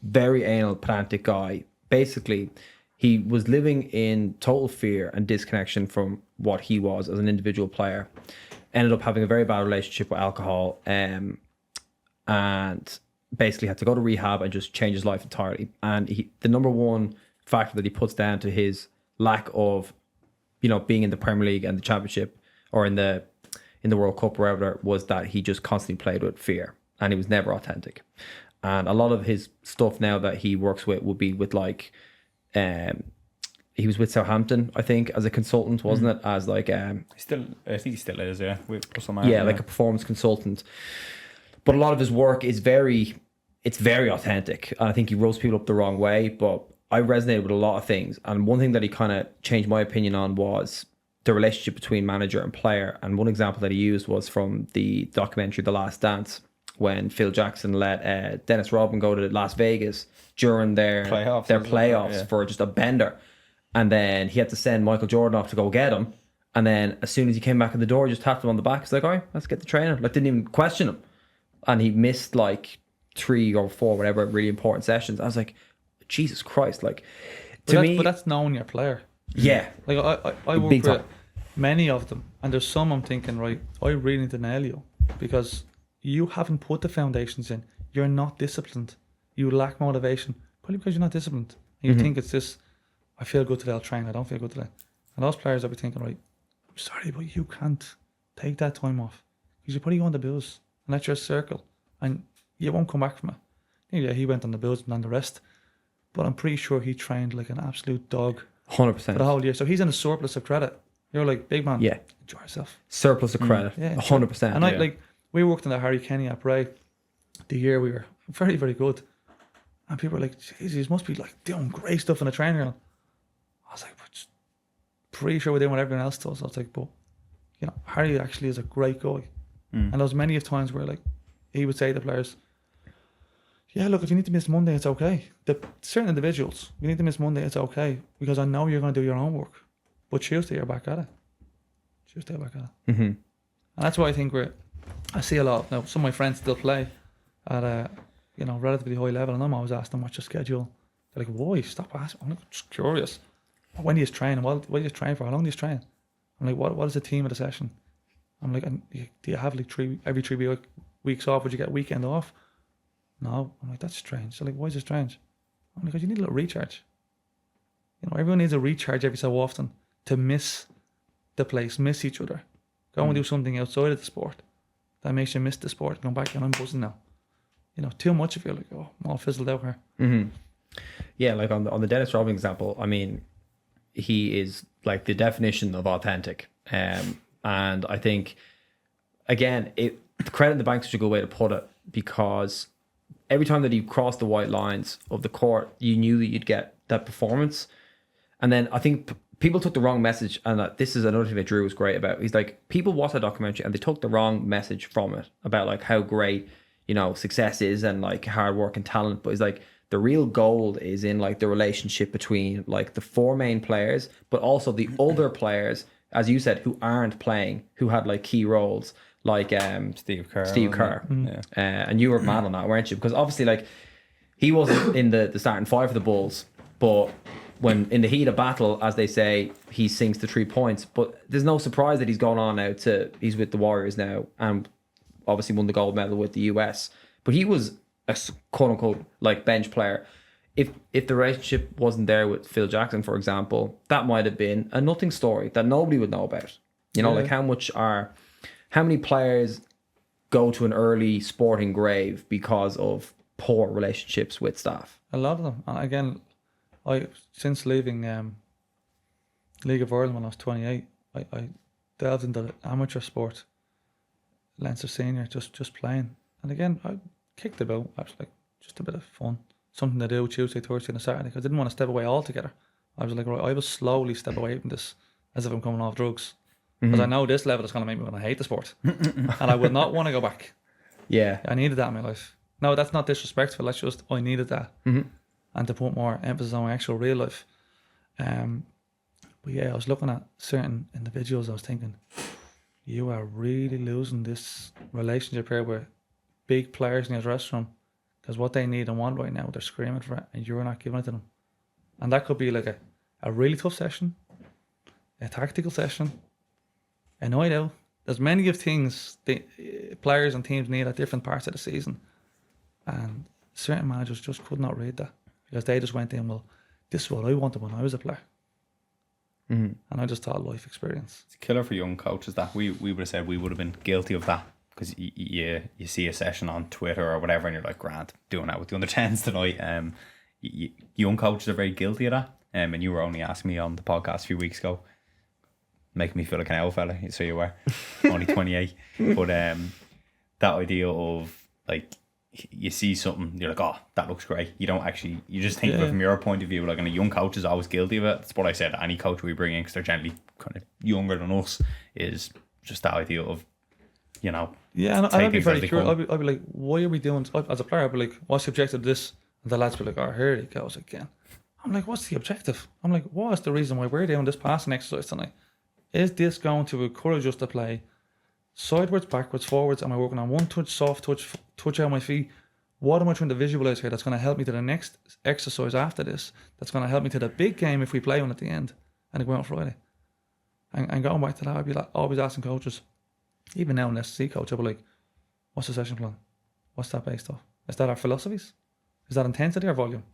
Very anal, pedantic guy. Basically, he was living in total fear and disconnection from what he was as an individual player. Ended up having a very bad relationship with alcohol, and basically had to go to rehab and just change his life entirely. And the number one factor that he puts down to his lack of, being in the Premier League and the Championship or in the World Cup or whatever, was that he just constantly played with fear and he was never authentic. And a lot of his stuff now that he works with would be with he was with Southampton, I think, as a consultant, wasn't it? As I think he still is, yeah. With Russell Martin, like a performance consultant. But a lot of his work is very authentic. And I think he rubs people up the wrong way, but I resonated with a lot of things. And one thing that he kind of changed my opinion on was the relationship between manager and player. And one example that he used was from the documentary The Last Dance, when Phil Jackson let Dennis Rodman go to Las Vegas during their playoffs for just a bender. And then he had to send Michael Jordan off to go get him. And then as soon as he came back in the door, he just tapped him on the back. He's like, all right, let's get the trainer. Didn't even question him. And he missed 3 or 4, whatever, really important sessions. I was like, Jesus Christ. But that's knowing your player. Yeah. I work with many of them. And there's some I'm thinking, right, I really need to nail you. Because you haven't put the foundations in. You're not disciplined. You lack motivation. Probably because you're not disciplined. And you think it's this, I feel good today, I'll train. I don't feel good today. And those players will be thinking, right, I'm sorry, but you can't take that time off. Because you're probably going to Bills. And that's your circle. And you won't come back from it. Yeah, he went on the Bills and on the rest. But I'm pretty sure he trained like an absolute dog 100% for the whole year. So he's in a surplus of credit. You're like, big man, enjoy yourself. Surplus of credit. 100%. And we worked in the Harry Kenny app, right? The year we were very, very good. And people were like, Jesus, must be doing great stuff in the training ground. I was like, but pretty sure we're doing what everyone else does. I was like, but Harry actually is a great guy. And there was many of times where he would say to the players, yeah, look, if you need to miss Monday, it's okay. Certain individuals, you need to miss Monday, it's okay. Because I know you're going to do your own work. But Tuesday, you're back at it. Mm-hmm. And that's why I think I see a lot. Now, some of my friends still play at a relatively high level, and I'm always asking them, what's your schedule? They're like, why? Stop asking. I'm just curious. When do you train? What do you train for? How long do you train? I'm like, what is the team of the session? I'm like, do you have every 3 weeks off? Would you get a weekend off? No. I'm like, that's strange. So why is it strange? I'm like, because you need a little recharge. Everyone needs a recharge every so often to miss the place, miss each other. Go and do something outside of the sport that makes you miss the sport. Come back and I'm buzzing now. Too much of you, I'm all fizzled out here. Mm-hmm. Yeah, on the Dennis Rodman example, I mean, he is the definition of authentic. And I think, again, the credit in the bank is such a good way to put it, because every time that he crossed the white lines of the court, you knew that you'd get that performance. And then I think people took the wrong message, and this is another thing that Drew was great about. He's like, people watch that documentary and they took the wrong message from it about how great, success is and hard work and talent. But he's like, the real gold is in the relationship between the 4 main players, but also the other players, as you said, who aren't playing, who had key roles, Steve Kerr. Mm-hmm. Yeah. And you were mad on that, weren't you? Because obviously he wasn't in the starting 5 for the Bulls, but when in the heat of battle, as they say, he sinks the 3 points. But there's no surprise that he's gone on now he's with the Warriors now, and obviously won the gold medal with the US. But he was a quote unquote bench player. If the relationship wasn't there with Phil Jackson, for example, that might have been a nothing story that nobody would know about. How many players go to an early sporting grave because of poor relationships with staff? A lot of them. And again, since leaving League of Ireland when I was 28, I delved into the amateur sport, Leinster Senior, just playing. And again, I kicked about. I was just a bit of fun, something to do Tuesday, Thursday, and Saturday, because I didn't want to step away altogether. I was like, right, I will slowly step away from this as if I'm coming off drugs, because I know this level is going to make me want to hate the sport, and I would not want to go back. Yeah. I needed that in my life. No, that's not disrespectful. That's just I needed that, and to put more emphasis on my actual real life. But yeah, I was looking at certain individuals. I was thinking, you are really losing this relationship here with big players in your dressing room, because what they need and want right now, they're screaming for it, and you're not giving it to them. And that could be like a really tough session, a tactical session, a night out. There's many of things the players and teams need at different parts of the season, and certain managers just could not read that, because they just went in, well, this is what I wanted when I was a player. And I just thought life experience. It's a killer for young coaches that we would have said we would have been guilty of that, because you see a session on Twitter or whatever and you're like, Grant, doing that with the under 10s tonight. Young coaches are very guilty of that. And you were only asking me on the podcast a few weeks ago, making me feel like an old fella. So you were only 28. But that idea of like, you see something, you're like, oh, that looks great. You don't actually, you just think of it from your point of view. Like, and a young coach is always guilty of it. That's what I said. Any coach we bring in, because they're generally kind of younger than us, is just that idea of, you know. Yeah, and I'd be very curious. I'd be like, why are we doing, as a player, I'd be like, what's the objective of this? And the lads be like, oh, here he goes again. I'm like, what's the objective? I'm like, what's the reason why we're doing this passing exercise tonight? Is this going to encourage us to play sideways, backwards, forwards? Am I working on one touch, soft touch out my feet? What am I trying to visualize here that's going to help me to the next exercise after this? That's going to help me to the big game if we play one at the end and go out on Friday. And going back to that, I'd be like, always asking coaches, even now in S&C Coach, I'd be like, what's the session plan? What's that based off? Is that our philosophies? Is that intensity or volume?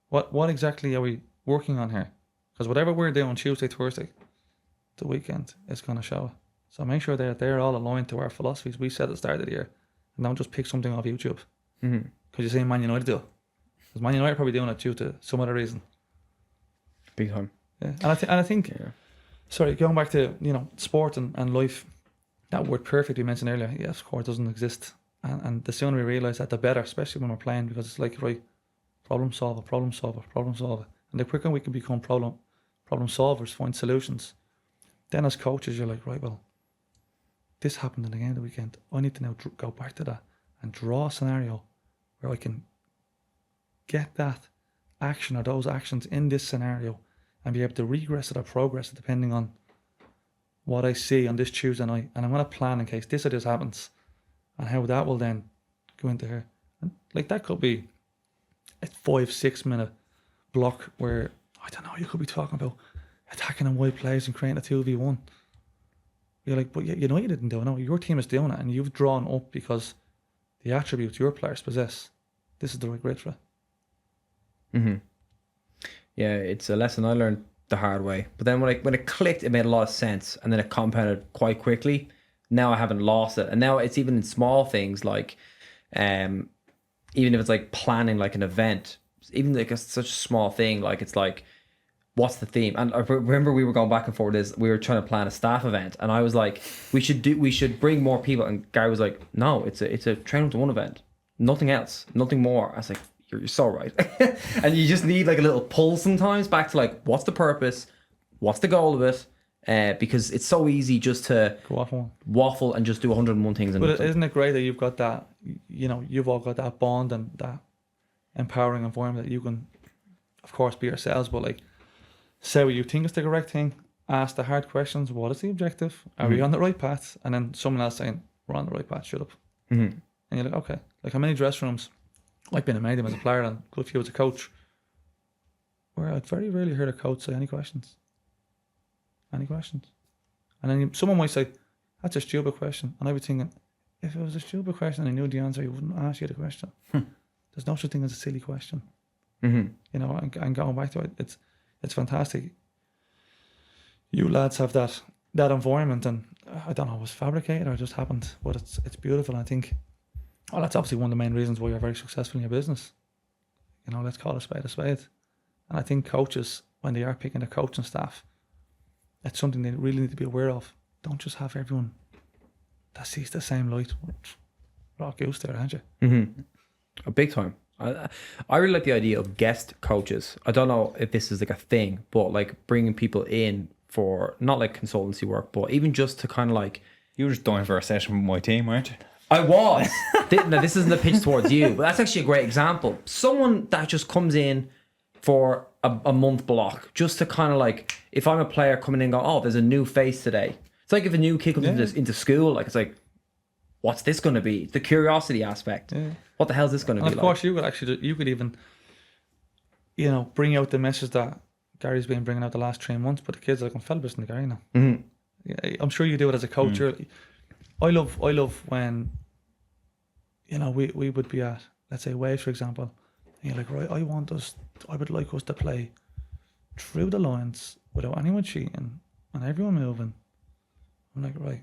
What exactly are we working on here? Because whatever we're doing Tuesday, Thursday, the weekend, is going to show it. So make sure that they're all aligned to our philosophies we set at the start of the year, and don't just pick something off YouTube because you're saying Man United do it. Because Man United are probably doing it due to some other reason. Big time. Yeah, and I think, sorry, going back to sport and life, that word perfect we mentioned earlier. Yes, of course, doesn't exist, and the sooner we realise that, the better, especially when we're playing, because it's like, right, problem solver, and the quicker we can become problem solvers, find solutions. Then as coaches, you're like, right, well, this happened in the game of the weekend. I need to now go back to that and draw a scenario where I can get that action or those actions in this scenario and be able to regress it or progress it depending on what I see on this Tuesday night. And I'm going to plan in case this or this happens, and how that will then go into here. And like, that could be a 5-6 minute block where, I don't know, you could be talking about attacking on wide plays and creating a 2v1. You're like, but you know you didn't do it. No, your team is doing it, and you've drawn up because the attributes your players possess. This is the right grid for it. Yeah, it's a lesson I learned the hard way. But then when it clicked, it made a lot of sense, and then it compounded quite quickly. Now I haven't lost it, and now it's even in small things like, even if it's like planning like an event, even like such a small thing, like it's like, what's the theme? And I remember we were going back and forth this. We were trying to plan a staff event, and I was like, we should bring more people. And Gary was like, no, it's a train to one event, nothing else, nothing more. I was like, you're so right. And you just need like a little pull sometimes back to like, what's the purpose? What's the goal of it? Because it's so easy just to waffle and just do 101 things. But isn't it great that you've got that, you've all got that bond and that empowering environment that you can, of course, be yourselves, but like, say what you think is the correct thing, ask the hard questions. What is the objective? Are we on the right path? And then someone else saying, we're on the right path, shut up. And you're like, okay. Like, how many dressing rooms, I've been in many of them as a player and a good few as a coach, where I'd very rarely heard a coach say any questions. And then someone might say, that's a stupid question. And I'd be thinking, if it was a stupid question and I knew the answer, he wouldn't ask you the question. There's no such thing as a silly question. And going back to it, it's fantastic. You lads have that environment, and I don't know, it was fabricated or it just happened, but it's beautiful. And I think, that's obviously one of the main reasons why you're very successful in your business. Let's call a spade a spade. And I think coaches, when they are picking their coaching staff, it's something they really need to be aware of. Don't just have everyone that sees the same light. Rock goose there, aren't you? A big time. I really like the idea of guest coaches. I don't know if this is like a thing, but like bringing people in for not like consultancy work, but even just to kind of like. You were just dying for a session with my team, weren't you? I was. Now, this isn't a pitch towards you, but that's actually a great example. Someone that just comes in for a month block, just to kind of like, if I'm a player coming in and go, oh, there's a new face today. It's like if a new kid comes into school, like it's like, what's this going to be? The curiosity aspect. Yeah. What the hell is this going to be? And of course, you could even, bring out the message that Gary's been bringing out the last 3 months, but the kids are like, I'm fell listening to Gary now. Mm-hmm. Yeah, I'm sure you do it as a coach. I love when, we would be at, let's say, Waves, for example, and you're like, right, I would like us to play through the lines without anyone cheating and everyone moving. I'm like, right,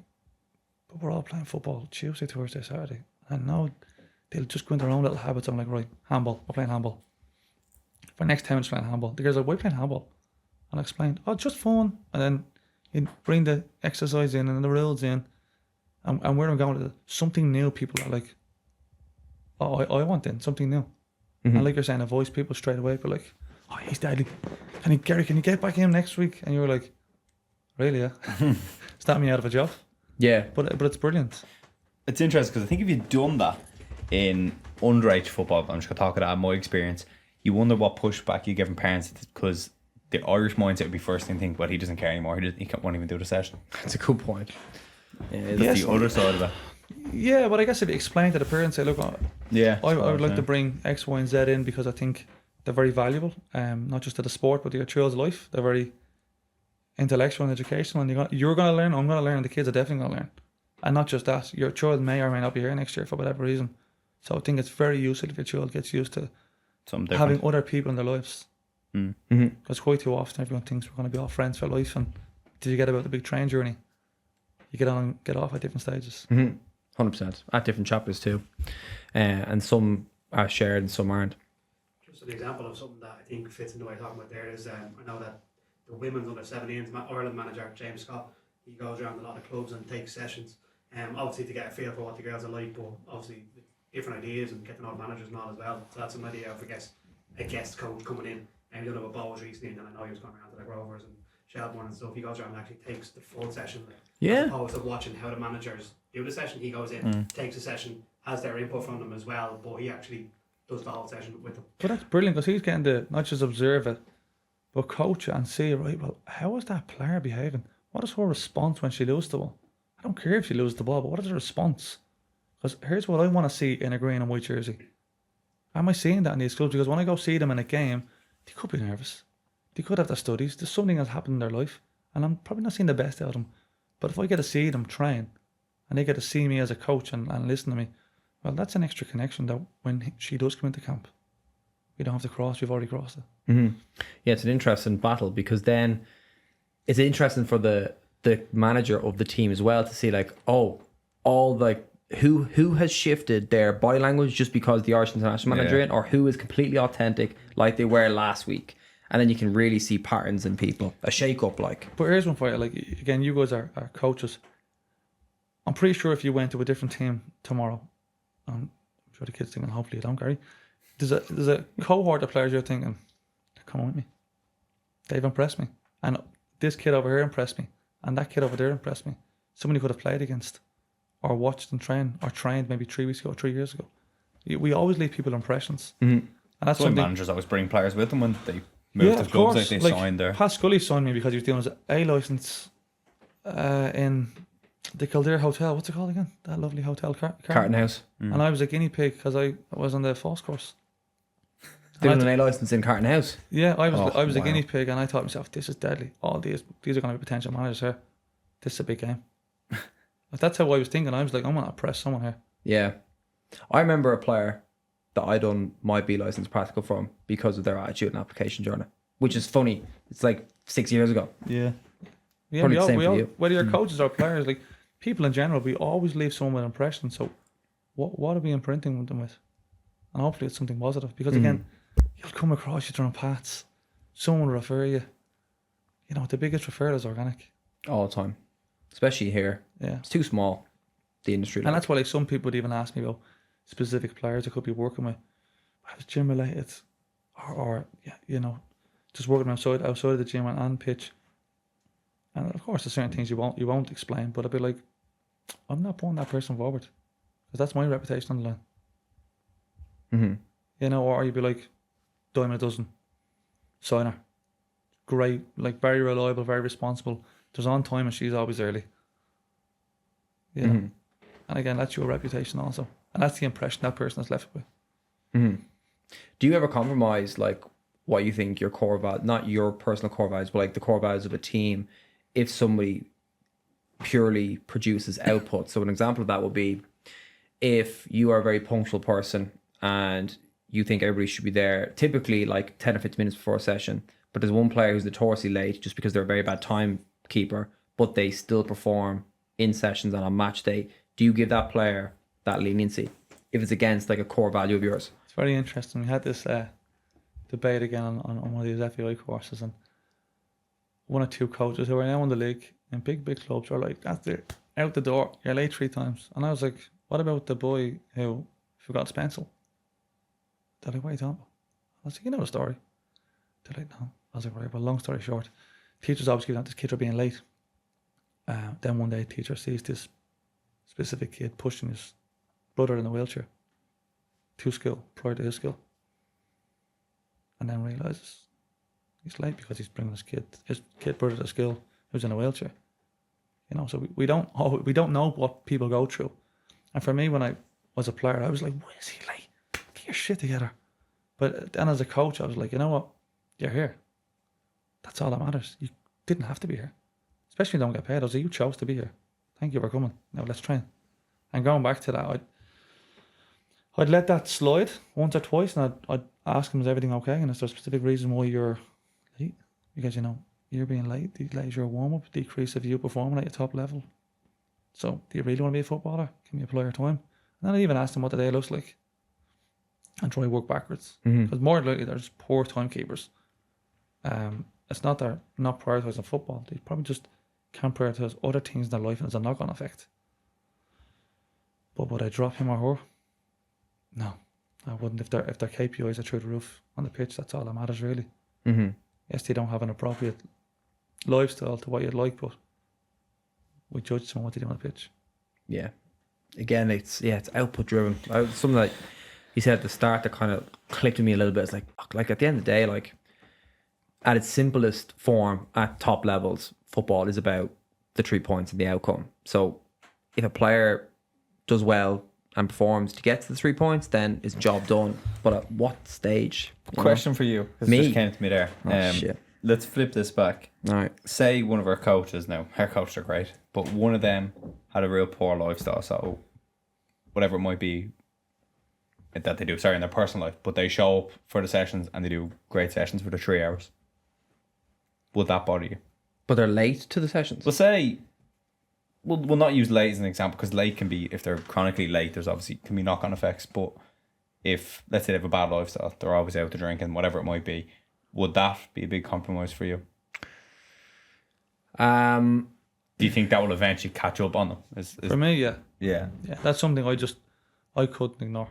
but we're all playing football Tuesday, Thursday, Saturday, and now they'll just go into their own little habits. I'm like, right, handball, we're playing handball. For next 10 minutes playing handball. The girls are like, why playing handball? And I explained, oh, just fun. And then you bring the exercise in and the rules in, and where I'm going to something new. People are like, oh, I want in something new. Mm-hmm. And like you're saying, I voice people straight away. But like, oh, he's deadly. Gary, can you get back in next week? And you were like, really? Yeah. Start me out of a job. Yeah, but it's brilliant. It's interesting because I think if you'd done that in underage football, I'm just gonna talk about my experience. You wonder what pushback you give from parents, because the Irish mindset would be first thing think, well, he doesn't care anymore. He won't even do the session. That's a good point. Yeah, that's the other side of it. Yeah, but I guess if you explain to the parents, say, look, I would like to bring X, Y, and Z in because I think they're very valuable, not just to the sport, but to your child's life. They're very intellectual and educational, and you're going to learn, I'm going to learn, and the kids are definitely going to learn. And not just that, your child may or may not be here next year for whatever reason. So I think it's very useful if your child gets used to having other people in their lives. Mm-hmm. Because quite too often everyone thinks we're going to be all friends for life, and did you get about the big train journey? You get on and get off at different stages. 100% at different chapters too, and some are shared and some aren't. Just an example of something that I think fits into what you're talking about there is I know that the women's under 17s Ireland manager James Scott, he goes around a lot of clubs and takes sessions, obviously to get a feel for what the girls are like, but obviously different ideas and get to know managers and all as well. So that's an idea of a guest coach coming in. And we done it with Bowes recently, and I know he was going around to the Rovers and Shelbourne and stuff. He goes around and actually takes the full session. As opposed to watching how the managers do the session, he goes in, takes a session, has their input from them as well, but he actually does the whole session with them. But that's brilliant, because he's getting to not just observe it, but coach it and see, right, well, how is that player behaving? What is her response when she loses the ball? I don't care if she loses the ball, but what is her response? Because here's what I want to see in a green and white jersey. Am I seeing that in these clubs? Because when I go see them in a game, they could be nervous. They could have their studies. There's something that's happened in their life, and I'm probably not seeing the best out of them. But if I get to see them train, and they get to see me as a coach and listen to me, well, that's an extra connection that when she does come into camp, we don't have to cross. We've already crossed it. Mm-hmm. Yeah, it's an interesting battle, because then it's interesting for the manager of the team as well to see, like, oh, all like who has shifted their body language just because the Irish international manager in, or who is completely authentic like they were last week. And then you can really see patterns in people, a shake up like. But here's one for you, like, again, you guys are coaches. I'm pretty sure if you went to a different team tomorrow, I'm sure the kids thinking, hopefully you don't, Gary, there's a cohort of players you're thinking, come on with me. They've impressed me. And this kid over here impressed me. And that kid over there impressed me. Somebody could have played against, or watched and trained, or trained maybe 3 weeks ago, 3 years ago. We always leave people impressions. Mm-hmm. And that's why managers always bring players with them when they move to clubs, like they signed there. Pat Scully signed me because he was doing his A licence in the Kildare Hotel. What's it called again? That lovely hotel, Carton House. And I was a guinea pig because I was on the false course. Doing an A licence in Carton House. Yeah, I was a guinea pig, and I thought to myself, this is deadly. All these are going to be potential managers here. This is a big game. That's how I was thinking. I was like, I'm going to press someone here. Yeah. I remember a player that I done my B licence practical from because of their attitude and application journey, which is funny. It's like 6 years ago. Yeah, Probably the same for you. Whether you're coaches or players, like people in general, we always leave someone with impression. So what are we imprinting them with? And hopefully it's something positive, because again, you'll come across your own paths. Someone will refer you. You know, the biggest referral is organic. All the time. Especially here. Yeah. It's too small, the industry. And that's why, like, some people would even ask me, well, specific players I could be working with. If it's gym related, or yeah, you know, just working outside of the gym and on pitch. And of course, there's certain things you won't explain, but I'd be like, I'm not putting that person forward because that's my reputation on the line. Mm-hmm. You know, or you'd be like, dime a dozen, signer, great, like very reliable, very responsible. There's on time and she's always early. You know, and again, that's your reputation also, and that's the impression that person has left with. Mm-hmm. Do you ever compromise like what you think your core values, not your personal core values, but like the core values of a team, if somebody purely produces output? So an example of that would be if you are a very punctual person and you think everybody should be there typically like 10 or 15 minutes before a session, but there's one player who's notoriously late just because they're a very bad timekeeper, but they still perform in sessions and on match day. Do you give that player that leniency if it's against like a core value of yours? It's very interesting. We had this debate again on one of these FAI courses, and one or two coaches who are now in the league in big clubs are like, that's it, out the door, you're late 3 times. And I was like, what about the boy who forgot his pencil? They're like, what are you talking about? I was like, you know the story. They're like, no. I was like, right, well, long story short, teachers obviously got this kid for being late. Then one day, teacher sees this specific kid pushing his brother in a wheelchair to school, prior to his school. And then realises he's late because he's bringing his kid brother to school who's in a wheelchair. You know, so we don't know what people go through. And for me, when I was a player, I was like, why is he late? Get your shit together. But then as a coach, I was like, you know what? You're here. That's all that matters. You didn't have to be here. Especially when you don't get paid. I was like, you chose to be here. Thank you for coming. Now let's train. And going back to that, I'd let that slide once or twice, and I'd ask him, is everything okay? And is there a specific reason why you're late? Because, you know, you're being late delays your warm-up, decrease of you performing at your top level. So do you really want to be a footballer? Can you apply your time? And then I even asked them what the day looks like and try to work backwards. Because more likely there's poor timekeepers. It's not they're not prioritising football. They probably just can't prioritise other things in their life, and it's a knock-on effect. But would I drop him or her? No, I wouldn't. If their KPIs are through the roof on the pitch, that's all that matters really. Mm-hmm. Yes, they don't have an appropriate lifestyle to what you'd like, but we judge them on what they do on the pitch. Yeah. Again, it's output driven. Something that you said at the start that kind of clicked with me a little bit. It's like at the end of the day, like at its simplest form, at top levels, football is about the 3 points and the outcome. So if a player does well and performs to get to the 3 points, then it's job done. But at what stage? Question for you. This just came to me there. Shit. Let's flip this back. All right. Say one of our coaches now, our coaches are great, but one of them had a real poor lifestyle, so whatever it might be that they do, in their personal life, but they show up for the sessions and they do great sessions for the 3 hours. Would that bother you? But they're late to the sessions. Well, say, we'll not use late as an example, because late can be, if they're chronically late, there's obviously can be knock-on effects. But if, let's say they have a bad lifestyle, they're always out to drinking, whatever it might be, would that be a big compromise for you? Do you think that will eventually catch up on them? For me, yeah. Yeah. Yeah, that's something I couldn't ignore.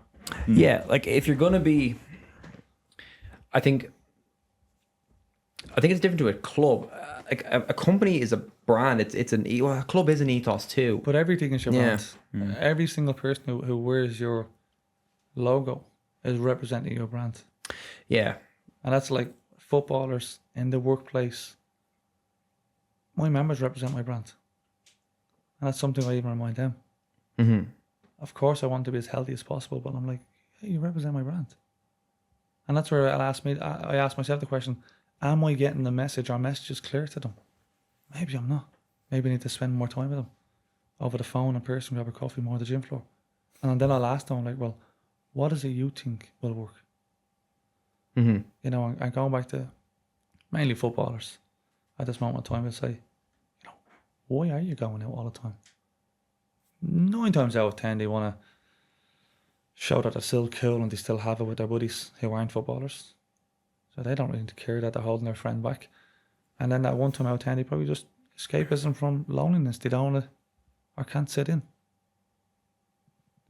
Yeah, like if you're gonna be, I think it's different to a club. Like a company is a brand. It's a club is an ethos too. But everything is your brand. Every single person who wears your logo is representing your brand. Yeah, and that's like footballers in the workplace. My members represent my brand, and that's something I even remind them. Mm-hmm. Of course, I want to be as healthy as possible, but I'm like, hey, you represent my brand, and that's where I ask myself the question: am I getting the message or messages clear to them? Maybe I'm not. Maybe I need to spend more time with them over the phone, in person, grab a coffee, more on the gym floor, and then I'll ask them like, well, what is it you think will work? Mm-hmm. You know, and going back to mainly footballers at this moment in time, I'd say, you know, why are you going out all the time? 9 times out of 10, they want to show that they're still cool and they still have it with their buddies who aren't footballers. So they don't really care that they're holding their friend back. And then that 1 time out of 10, they probably just escapism from loneliness. They don't want to or can't sit in.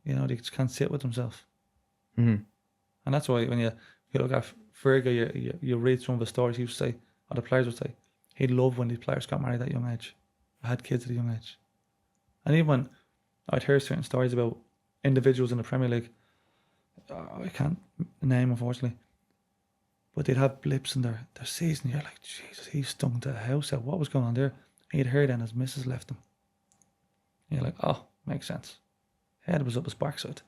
You know, they just can't sit with themselves. Mm-hmm. And that's why when you look at Fergie, you read some of the stories, he would say, or the players would say, he'd love when these players got married at a young age, had kids at a young age. And even when I'd hear certain stories about individuals in the Premier League, I can't name unfortunately, but they'd have blips in their season. You're like, Jesus, he's stung to the house out. What was going on there? And you'd hear then his missus left him. And you're like, oh, makes sense. Head was up his backside,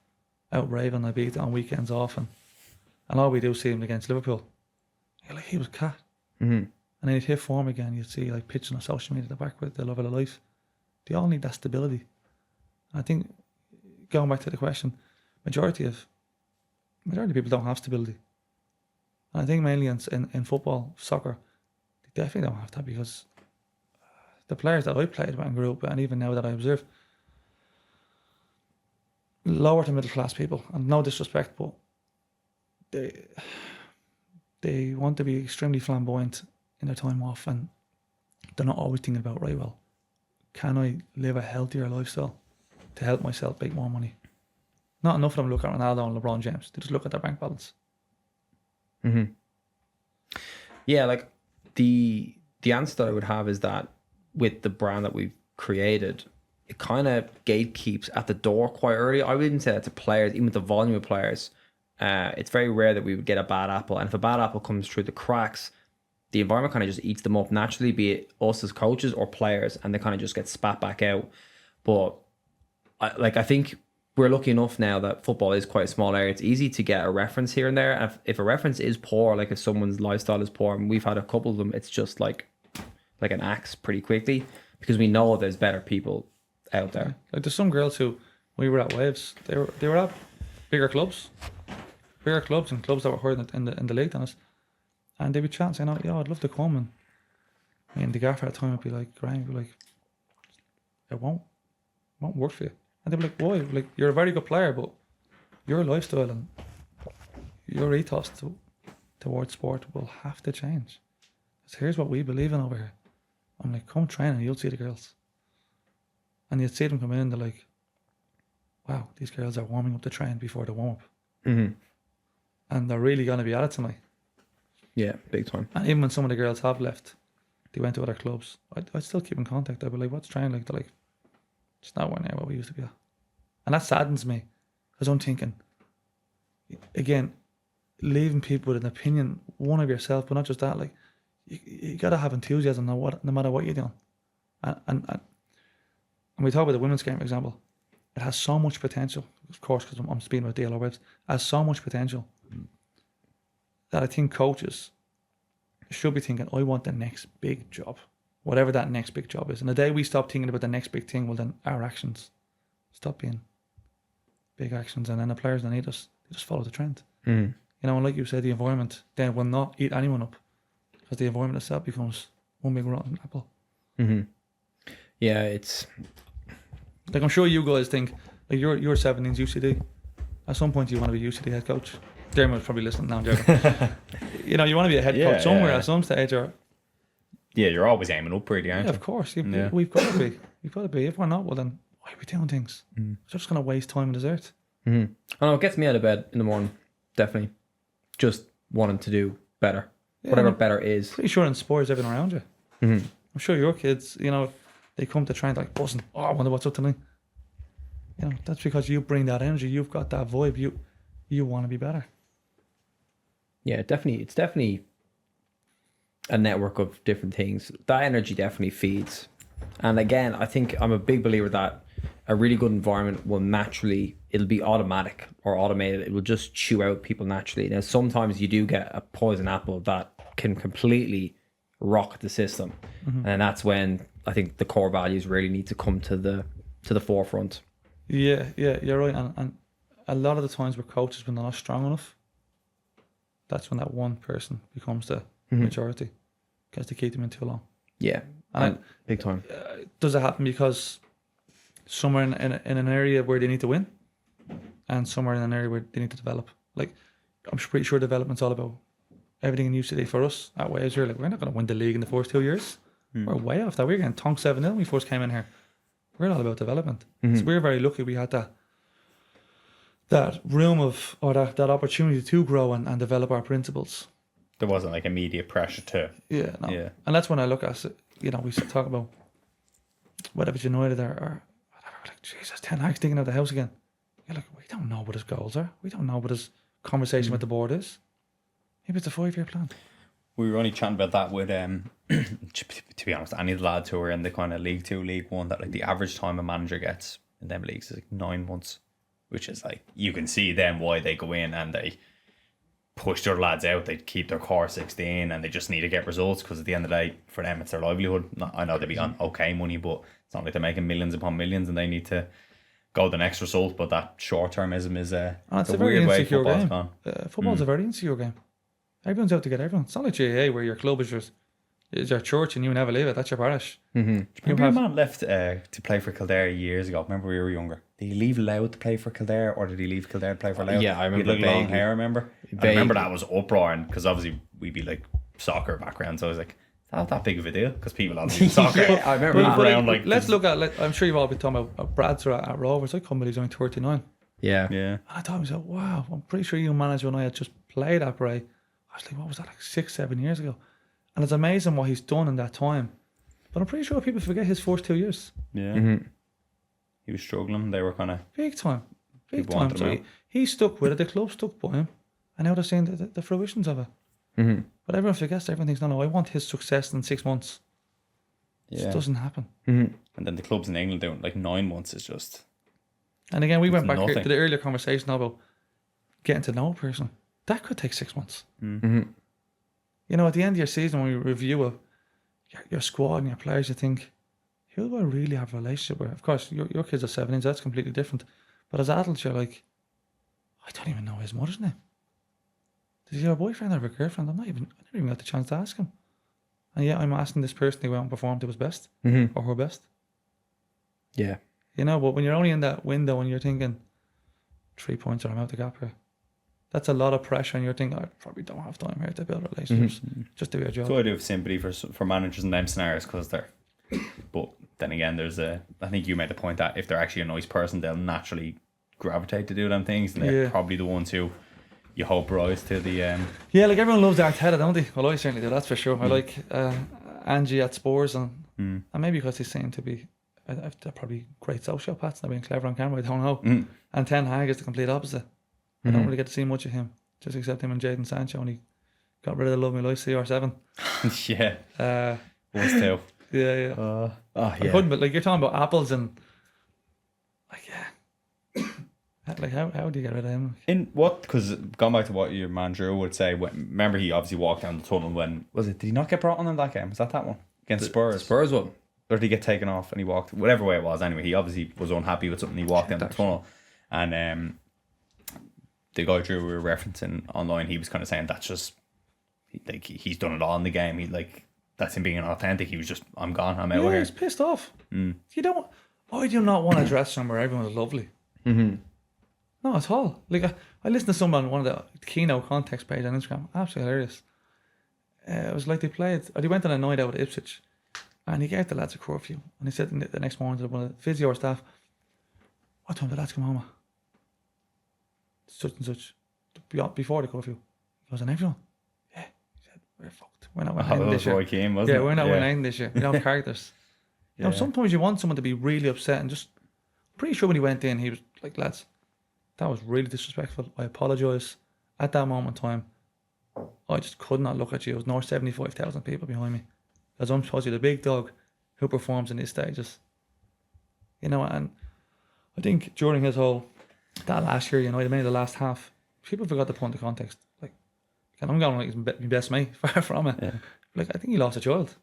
out raving, I beat on weekends off, and all we do see him against Liverpool. You're like, he was cat. Mm-hmm. And then he'd hit form again. You'd see like pitching on social media at the back with the love of their life. They all need that stability. I think going back to the question, majority of people don't have stability. And I think mainly in football, soccer, they definitely don't have that, because the players that I played with and grew up with, and even now that I observe, lower to middle class people, and no disrespect, but they want to be extremely flamboyant in their time off, and they're not always thinking about, right, well, can I live a healthier lifestyle to help myself make more money? Not enough of them look at Ronaldo and LeBron James. They just look at their bank balance. Mm-hmm. Yeah, like the answer that I would have is that with the brand that we've created, it kind of gatekeeps at the door quite early. I wouldn't say that to players, even with the volume of players. It's very rare that we would get a bad apple. And if a bad apple comes through the cracks, the environment kind of just eats them up naturally, be it us as coaches or players, and they kind of just get spat back out. But I think we're lucky enough now that football is quite a small area. It's easy to get a reference here and there. And if a reference is poor, like if someone's lifestyle is poor, and we've had a couple of them, it's just like an axe pretty quickly, because we know there's better people out there. Like there's some girls who, when we were at Waves, they were at bigger clubs and clubs that were higher in the league than us, and they'd be chatting saying, "Oh, yeah, I'd love to come." And the gaffer at the time would be like, Graham would be like, "It won't work for you." And they'd be like, "Why? Like, you're a very good player, but your lifestyle and your ethos towards sport will have to change. Because here's what we believe in over here." I'm like, "Come train and you'll see the girls." And you'd see them come in, they're like, "Wow, these girls are warming up the train before the warm up." Mm-hmm. And they're really going to be at it tonight. Yeah, big time. And even when some of the girls have left, they went to other clubs, I'd still keep in contact. I'd be like, "What's training like?" They're like, "It's not near what we used to be at." And that saddens me, because I'm thinking, again, leaving people with an opinion, one of yourself, but not just that, like, you got to have enthusiasm no matter what you're doing. And we talk about the women's game, for example. It has so much potential, of course, because I'm speaking about DLR Waves. It has so much potential that I think coaches should be thinking, I want the next big job, whatever that next big job is. And the day we stop thinking about the next big thing, well, then our actions stop being big actions, and then the players that need us, they just follow the trend. Mm-hmm. You know, and like you said, the environment then will not eat anyone up, because the environment itself becomes one big rotten apple. Mm-hmm. Yeah, it's like, I'm sure you guys think, like, you're 17's UCD. At some point you want to be UCD head coach. Dermot's probably listening now, Jeremy. You know, you want to be a head coach somewhere at some stage, or you're always aiming up, really, aren't you? of course. We've got to be. If we're not, well, then why are we doing things? We're just going to waste time on dessert. Mm-hmm. I know, it gets me out of bed in the morning, definitely. Just wanting to do better, whatever better is. Pretty sure it inspires everyone around you. Mm-hmm. I'm sure your kids, you know, they come to train like buzzing. "Oh, I wonder what's up tonight." You know, that's because you bring that energy. You've got that vibe. You want to be better. Yeah, definitely. It's definitely a network of different things. That energy definitely feeds. And again, I think I'm a big believer that a really good environment will naturally, it'll be automatic or automated. It will just chew out people naturally. Now, sometimes you do get a poison apple that can completely rock the system. Mm-hmm. And that's when I think the core values really need to come to the forefront. Yeah, you're right. And a lot of the times with coaches, when they're not strong enough, that's when that one person becomes the majority, because they keep them in too long. Yeah, and big time. Does it happen because somewhere in an area where they need to win, and somewhere in an area where they need to develop? Like, I'm pretty sure development's all about everything in UCD for us at Waves. We're not going to win the league in the first 2 years. We're way off that. We're getting tonked 7-0 when we first came in here. We're all about development. So we're very lucky we had that that room of, or that opportunity to grow and develop our principles. There wasn't like immediate pressure to. Yeah, no. Yeah. And that's when I look at it, you know, we talk about whether it's United or whatever, like, Jesus, Ten Hag's digging out the house again. You're like, we don't know what his goals are. We don't know what his conversation with the board is. Maybe it's a 5-year plan. We were only chatting about that with, to be honest, any of the lads who are in the kind of League 2, League 1, that like the average time a manager gets in them leagues is like 9 months, which is like, you can see then why they go in and they push their lads out. They keep their core 16 and they just need to get results, because at the end of the day, for them, it's their livelihood. I know they'll be on okay money, but it's not like they're making millions upon millions and they need to go the next result. But that short-termism is And it's it's a a very weird way insecure football's game. gone. Football's a very insecure game. Everyone's out to get everyone. It's not like GAA where your club is your church and you never leave it. That's your parish. Remember your man left to play for Kildare years ago? Remember we were younger? Did he leave Louth to play for Kildare, or did he leave Kildare to play for Louth? Yeah, I remember He had like long vaguely. hair, remember? I remember that was uproar, because obviously we'd be like soccer background, so I was like, it's not that big of a deal, because people obviously soccer. Yeah, I remember move that. around like let's look at, I'm sure you've all been talking about Brad's at Rovers. I come with he's only 39. Yeah. yeah. And I thought to myself, wow, I'm pretty sure you manager and I had just played at Bray. I was like, what was that, like 6-7 years ago? And it's amazing what he's done in that time. But I'm pretty sure people forget his first 2 years. Yeah. He was struggling. They were kind of Big time. Big People time. wanted So him out. he stuck with it. The club stuck by him. And now they're seeing the fruitions of it. But everyone forgets, everyone thinks, no, I want his success in 6 months. It yeah. just doesn't happen. And then the clubs in England doing like 9 months is just And again, we went It's back here nothing. to the earlier conversation about getting to know a person. That could take 6 months. You know, at the end of your season, when you review your squad and your players, you think, who do I really have a relationship with? Of course, your kids are 17, so that's completely different. But as adults, you're like, I don't even know his mother's name. Does he have a boyfriend or a girlfriend? I never even got the chance to ask him. And yet I'm asking this person to go out and perform to his best or her best. Yeah. You know, but when you're only in that window and you're thinking 3 points or I'm out the gap here, that's a lot of pressure, and you're thinking, I probably don't have time here to build relationships. Just do your job. So I do have sympathy for managers in them scenarios, because they're. But then again, I think you made the point that if they're actually a nice person, they'll naturally gravitate to do them things, and they're probably the ones who you hope rise to the. Yeah, like everyone loves Arteta, don't they? Well, I certainly do, that's for sure. I like Angie at Spurs, and maybe because they seem to be, they're probably great sociopaths, they're being clever on camera, I don't know. And Ten Hag is the complete opposite. I don't really get to see much of him, just except him and Jadon Sancho, and he got rid of the Love Me Life CR7. Yeah. Was too. Yeah. Oh, I yeah. couldn't, but like you're talking about apples and like like how do you get rid of him? In what? Because going back to what your man Drew would say, remember he obviously walked down the tunnel when was it? Did he not get brought on in that game? Was that one against Spurs? Spurs one. Or did he get taken off and he walked whatever way it was? Anyway, he obviously was unhappy with something. He walked down the tunnel, and the guy Drew we were referencing online, he was kind of saying that's just he's done it all in the game. He like that's him being authentic. He was just I'm gone. I'm out Yeah, here. he's pissed off. You don't. I do not want to dress somewhere everyone's lovely. No, at all. Like I listened to someone on one of the keynote context page on Instagram. Absolutely hilarious. It was like they went on a night out at Ipswich, and he gave the lads a curfew. And he said the next morning to one of the physio staff, "What time did the lads come home at?" Such and such. Before the curfew. He goes, "And everyone?" Yeah. He said, "We're fucked. We're not winning this year." Roy Keane, wasn't it? We're not winning this year. We don't have characters. You know, sometimes you want someone to be really upset, and just pretty sure when he went in, he was like, "Lads, that was really disrespectful. I apologise." At that moment in time, I just could not look at you. There was 75,000 people behind me. As I'm supposed to be the big dog who performs in these stages. You know, and I think during his that last year, you know, maybe the last half, people forgot to put into context. Like, and I'm going like he's my best mate, far from it. Yeah. Like, I think he lost a child.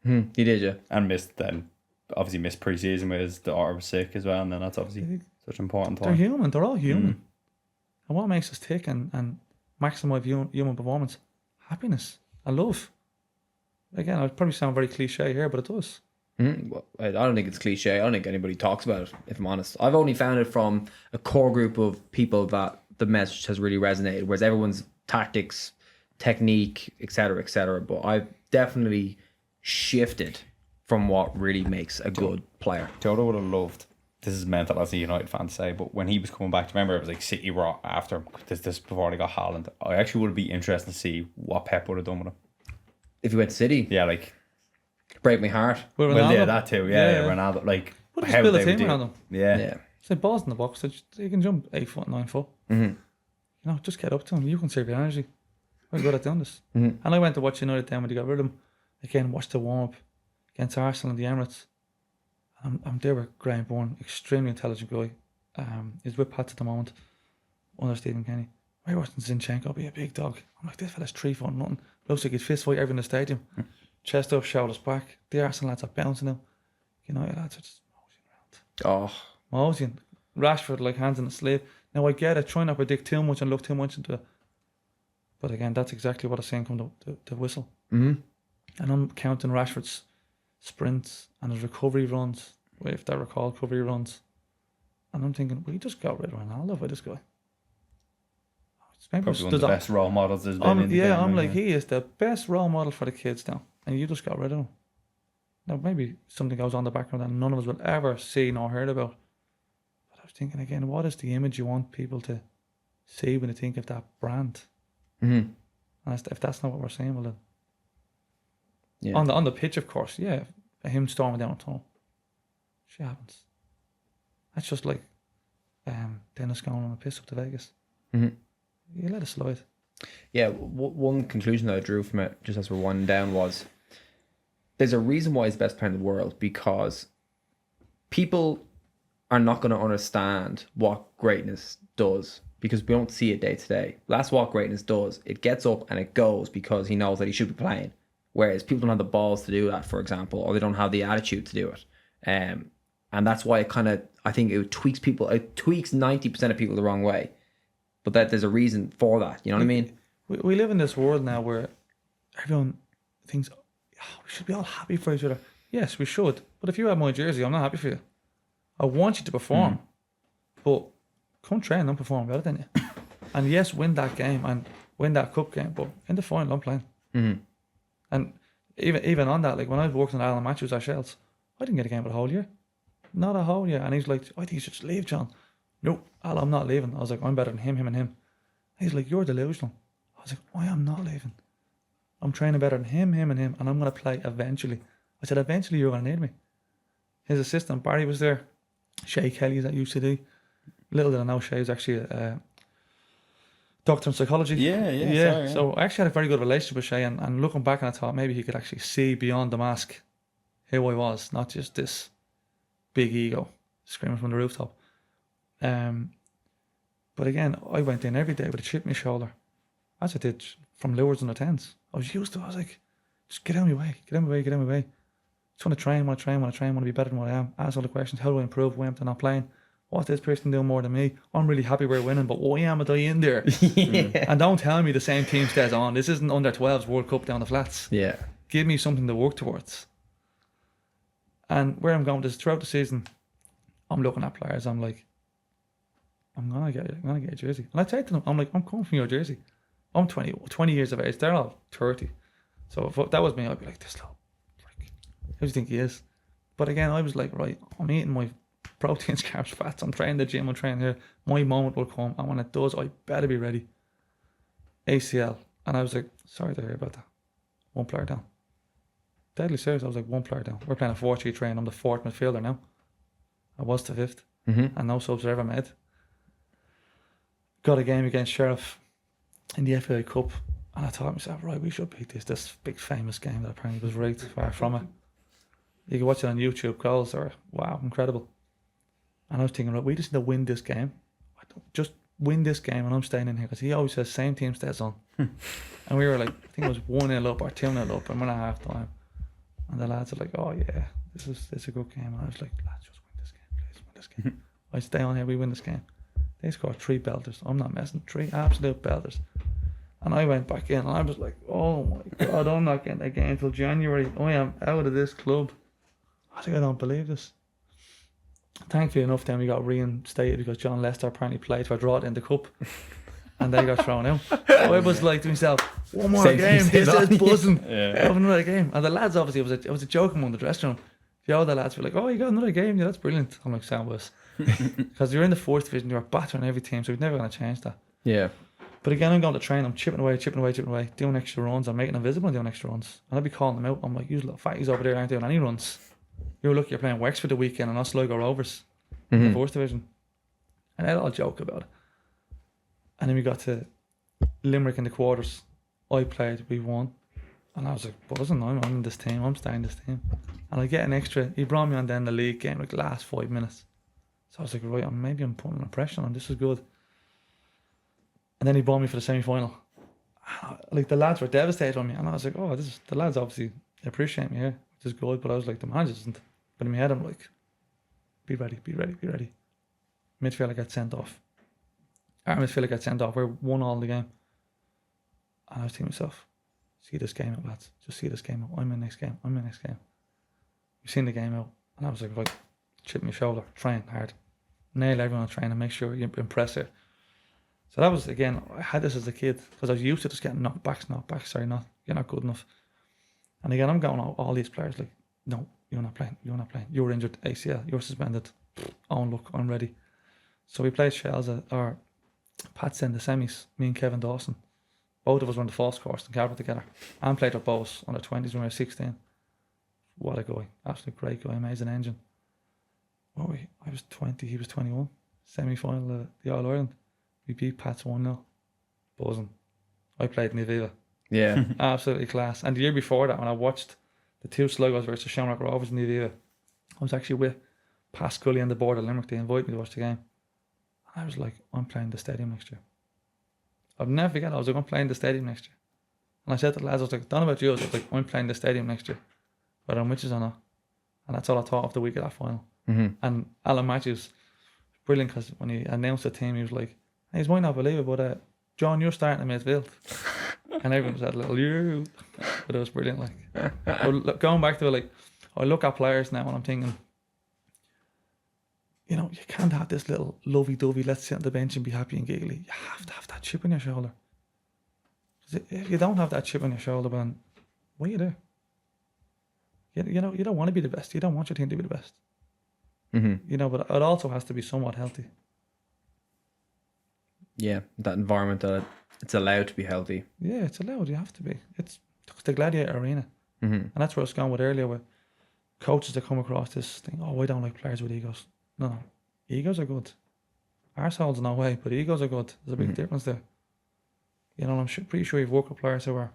He did, yeah. And obviously missed pre-season with his daughter was sick as well, and then that's obviously such an important They're time. human. They're all human. And what makes us tick and maximise human performance? Happiness and love. Again, I probably sound very cliche here, but it does. Well, I don't think it's cliche. I don't think anybody talks about it, if I'm honest. I've only found it from a core group of people that the message has really resonated, whereas everyone's tactics, technique, etc., etc. But I've definitely shifted from what really makes a good player. Jodo would have loved this is mental as a United fan to say, but when he was coming back, remember it was like City were after him. This before they got Haaland. I actually would be interested to see what Pep would have done with him. If he went to City, Yeah, like break my heart. Well, well, yeah, Ronaldo, that too. Yeah, Ronaldo. Like What if how you build a they team would do- around him? Yeah, Yeah. Say balls in the box. So he can jump 8 foot, 9 foot. Mm-hmm. You know, just get up to him. You can save your energy. We're good at doing this. Mhm. And I went to watch United then when they got rid of him. Again, watched the warm up against Arsenal in the Emirates. I'm there with Graham Bourne, extremely intelligent guy. He's with Pats at the moment, under Stephen Kenny. We're watching Zinchenko be a big dog. I'm like, this fella's 3 foot nothing. Looks like he'd fist fight everyone in the stadium. Chest up, shoulders back. The Arsenal lads are bouncing now. United lads are just moseying around. Oh, Moseying. Rashford like hands in the sleeve. Now I get it, try not to predict too much and look too much into it. But again, that's exactly what I'm saying come the whistle. mm-hmm. And I'm counting Rashford's sprints and his recovery runs, if I recall, recovery runs. And I'm thinking, we just got rid of Ronaldo for this guy. Maybe probably one of the best role models there's been in the yeah, game. I'm like, he is the best role model for the kids now. And you just got rid of him. Now, maybe something goes on in the background that none of us will ever see nor heard about. But I was thinking again, what is the image you want people to see when they think of that brand? Mm-hmm. And if that's not what we're saying, well then. Yeah. On the pitch, of course, yeah. Him storming down a tunnel. Shit happens. That's just like Dennis going on a piss up to Vegas. Mm-hmm. You let it slide. Yeah, one conclusion that I drew from it, just as we're winding down, was there's a reason why he's the best player in the world, because people are not going to understand what greatness does because we don't see it day to day. That's what greatness does. It gets up and it goes because he knows that he should be playing. Whereas people don't have the balls to do that, for example, or they don't have the attitude to do it. And that's why I think it tweaks 90% of people the wrong way. But that there's a reason for that. You know what I mean? We live in this world now where everyone thinks, we should be all happy for each other. Yes, we should. But if you have my jersey, I'm not happy for you. I want you to perform. But come train and perform better than you. And yes, win that game and win that cup game. But in the final, I'm playing. Mm-hmm. And even on that, like when I was working in Ireland matches at Shells, I didn't get a game for the whole year. Not a whole year. And he's like, I think you should just leave, John. No, Al, I'm not leaving. I was like, I'm better than him, and him. He's like, you're delusional. I was like, why am I not leaving? I'm training better than him, and him, and I'm going to play eventually. I said, eventually you're going to need me. His assistant, Barry, was there. Shay Kelly's at UCD. Little did I know Shay's actually a doctor in psychology. Yeah. Sorry, So I actually had a very good relationship with Shay, and looking back, and I thought maybe he could actually see beyond the mask who I was, not just this big ego screaming from the rooftop. But again, I went in every day with a chip in my shoulder, as I did from lures and the tens. I was used to it. I was like, just get out of my way, get out of my way, get out of my way. Just want to train, want to be better than what I am. Ask all the questions. How do I improve? Why am I not playing? What's this person doing more than me? I'm really happy we're winning, but why am I in there? And don't tell me the same team stays on. This isn't under 12s World Cup down the flats. Yeah. Give me something to work towards. And where I'm going is throughout the season, I'm looking at players. I'm like, I'm gonna get a jersey. And I say to them, I'm like, I'm coming from your jersey. I'm 20 years of age. They're all 30. So if that was me, I'd be like, this little prick. Who do you think he is? But again, I was like, right, I'm eating my proteins, carbs, fats. I'm training the gym. I'm training here. My moment will come, and when it does, I better be ready. ACL, and I was like, sorry to hear about that. One player down. Deadly serious. I was like, one player down. We're playing a 4-3 train. I'm the 4th midfielder now. I was the 5th, and no subs are ever made. Got a game against Sheriff in the FA Cup, and I thought to myself, right, we should beat this big famous game that apparently was rigged. Far from it. You can watch it on YouTube. Goals are wow, incredible. And I was thinking, right, we just need to win this game. Just win this game, and I'm staying in here because he always says same team stays on. And we were like, I think it was 1-0 up or 2-0 up, and we're at half time. And the lads are like, oh yeah, this is a good game. And I was like, lads, just win this game, please win this game. I stay on here, we win this game. They scored 3 belters. I'm not messing. 3 absolute belters. And I went back in and I was like, oh my God, I'm not getting a game until January. I am out of this club. I think I don't believe this. Thankfully enough, then we got reinstated because John Lester apparently played for Drogheda in the cup. And they got thrown out. So I was like to myself, one more game, this is buzzing. Have another game. And the lads, obviously, it was a joke among the dressing room. The older lads were like, "Oh, you got another game? Yeah, that's brilliant." I'm like, "Sound was," because you're in the 4th division, you're battering every team, so we're never going to change that. Yeah. But again, I'm going to train. I'm chipping away, doing extra runs. I'm making them visible and doing extra runs. And I'd be calling them out. I'm like, "You little fatties over there aren't doing any runs. You're lucky you're playing Wexford the weekend and us Sligo Rovers in the 4th division." And they'd all joke about it. And then we got to Limerick in the quarters. I played, we won. And I was like, buzzing, I'm in this team, I'm staying in this team. And I get an extra, he brought me on then the league game, like the last 5 minutes. So I was like, right, maybe I'm putting a pressure on, this is good. And then he brought me for the semi-final. Like the lads were devastated on me. And I was like, oh, the lads obviously appreciate me here, which is good. But I was like, the manager doesn't. But in my head, I'm like, be ready. Midfielder got sent off. Our midfielder got sent off. We're 1-1 the game. And I was thinking to myself, see this game out, lads. Just see this game out. I'm in next game. We've seen the game out. And I was like, right, chip my shoulder, train hard. Nail everyone on training, make sure you impress her. So that was, again, I had this as a kid because I was used to just getting knocked back, sorry, you're not good enough. And again, I'm going all these players like, no, you're not playing, you're injured, ACL, you're suspended. Oh, look, I'm ready. So we played Shells or Pats in the semis, me and Kevin Dawson. Both of us were on the false course in Carver together. And played with both on the 20s when we were 16. What a guy. Absolute great guy, amazing engine. I was 20, he was 21. Semi-final of the All-Ireland. We beat Pats 1-0. Buzzing. I played in the Aviva. Yeah. Absolutely class. And the year before that, when I watched the 2 Sligos versus Shamrock Rovers in the Aviva, I was actually with Pat Scully on the board of Limerick. They invited me to watch the game. And I was like, I'm playing the stadium next year. I'll never forget, I was like, I'm playing the stadium next year. And I said to the lads, I was like, don't know about you, I was like, I'm playing the stadium next year. Whether I'm witches or not. And that's all I thought of the week of that final. Mm-hmm. And Alan Matthews, brilliant, because when he announced the team, he was like, hey, you might not believe it, but John, you're starting in midfield. And everyone said, little you. But it was brilliant. Like, but going back to it, like, I look at players now and I'm thinking, you know, you can't have this little lovey-dovey, let's sit on the bench and be happy and giggly. You have to have that chip on your shoulder. If you don't have that chip on your shoulder, man, what are you do? You know, you don't want to be the best. You don't want your team to be the best. Mm-hmm. You know, but it also has to be somewhat healthy. Yeah, that environment that it's allowed to be healthy. Yeah, it's allowed. You have to be. It's the gladiator arena. Mm-hmm. And that's where I was going with earlier with coaches that come across this thing, oh, I don't like players with egos. No, egos are good. Arseholes, no way, but egos are good. There's a big difference there. You know, I'm pretty sure you've worked with players who are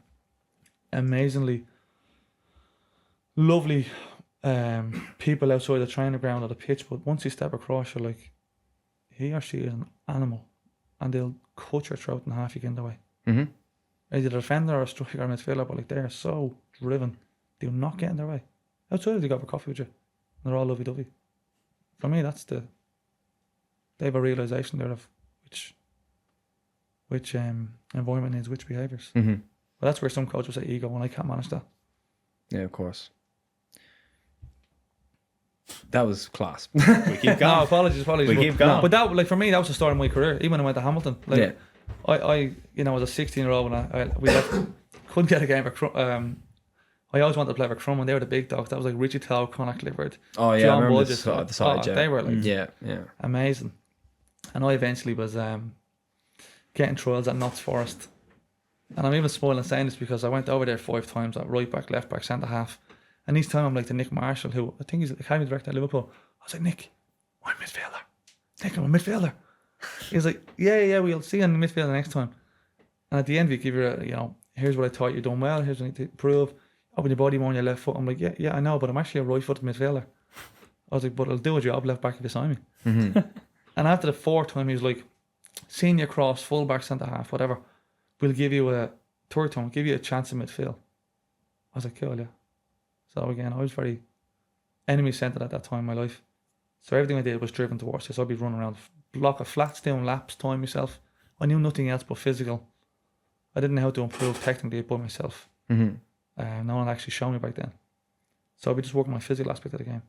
amazingly lovely people outside the training ground or the pitch, but once you step across, you're like, he or she is an animal, and they'll cut your throat in half. You get in the way. Mm-hmm. Either a defender or a striker or midfielder, but like they're so driven, they'll not get in their way. Outside, they go for coffee with you, and they're all lovey-dovey. For me, they have a realisation there of which environment needs which behaviours. Mm-hmm. But that's where some coaches say ego, and I can't manage that. Yeah, of course. That was class. We keep going. No, apologies. We keep going. But that, like, for me, that was the start of my career. Even when I went to Hamilton, like, Yeah. I you know, as a 16-year-old, when we couldn't get a game for I always wanted to play for Crum, and they were the big dogs. That was like Richie Tell, Connacht Clifford, Oh yeah, John I remember Budget. the side. Yeah. They were like yeah. amazing. And I eventually was getting trials at Notts Forest. And I'm even spoiling saying this because I went over there 5 times at right back, left back, centre half. And each time I'm like to Nick Marshall, who I think he's the academy director at Liverpool. I was like, Nick, I'm midfielder. Nick, I'm a midfielder. He's like, yeah, we'll see you in the midfield next time. And at the end, we give you you know, here's what I thought you've done well, here's what you need to improve. Open your body more on your left foot. I'm like, yeah, I know, but I'm actually a right-footed midfielder. I was like, but I'll do a job left back if you sign me. Mm-hmm. And after the 4th time, he was like, senior cross, full back, centre half, whatever. We'll give you a third time, give you a chance in midfield. I was like, cool, yeah. So again, I was very enemy-centred at that time in my life. So everything I did was driven towards this. I'd be running around, block of flats, doing laps, time myself. I knew nothing else but physical. I didn't know how to improve technically by myself. Mm-hmm. No one actually showed me back then. So I'd be just working my physical aspect of the game.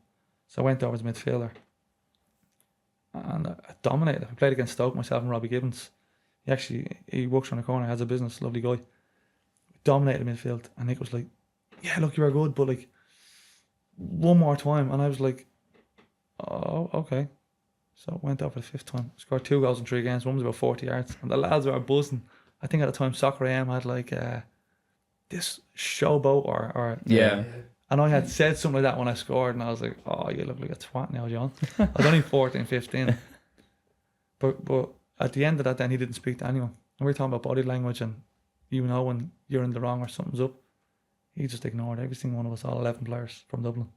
So I went over as midfielder. And I dominated. I played against Stoke, myself and Robbie Gibbons. He works on the corner, has a business, lovely guy. Dominated midfield. And Nick was like, yeah, look, you were good, but like, one more time, and I was like, oh, okay. So I went out for the 5th time, scored 2 goals in 3 games. One was about 40 yards, and the lads were buzzing. I think at the time Soccer AM had like this showboat or Yeah. and I had said something like that when I scored, and I was like, oh, you look like a twat now, John. I was only 14, 15. But at the end of that, then he didn't speak to anyone. And we were talking about body language, and you know when you're in the wrong or something's up. He just ignored every single one of us, all 11 players from Dublin.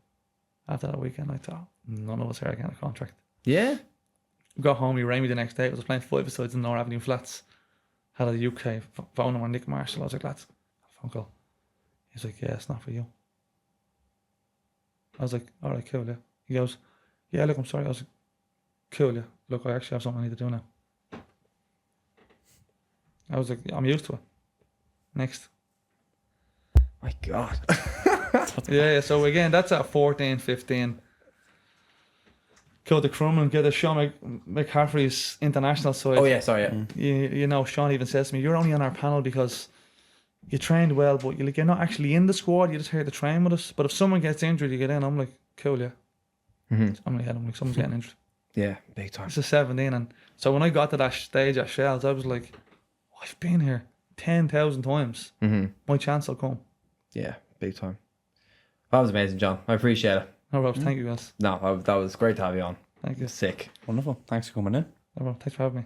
After that weekend, I thought, none of us are getting a contract. Yeah. Got home, he rang me the next day. I was playing 5 sides in North Avenue Flats. Had a UK phone number, Nick Marshall. I was like, lads, a phone call. He's like, yeah, it's not for you. I was like, all right, cool, yeah. He goes, yeah, look, I'm sorry. I was like, cool, yeah. Look, I actually have something I need to do now. I was like, I'm used to it. Next. My God. Yeah, so again, that's at 14, 15. Go to Crumlin, get a Sean McCaffrey's international side. Oh, yeah, sorry, yeah. You know, Sean even says to me, you're only on our panel because you trained well, but you're not actually in the squad. You just here to train with us. But if someone gets injured, you get in. I'm like, cool, yeah. I'm like, someone's getting injured. Yeah, big time. This is 17. And so when I got to that stage at Shells, I was like, I've been here 10,000 times. My chance will come. Yeah, big time. That was amazing, John. I appreciate it. No, Rob, thank you guys. No, that was great to have you on. Thank you. Sick. Wonderful. Thanks for coming in. No, Rob, thanks for having me.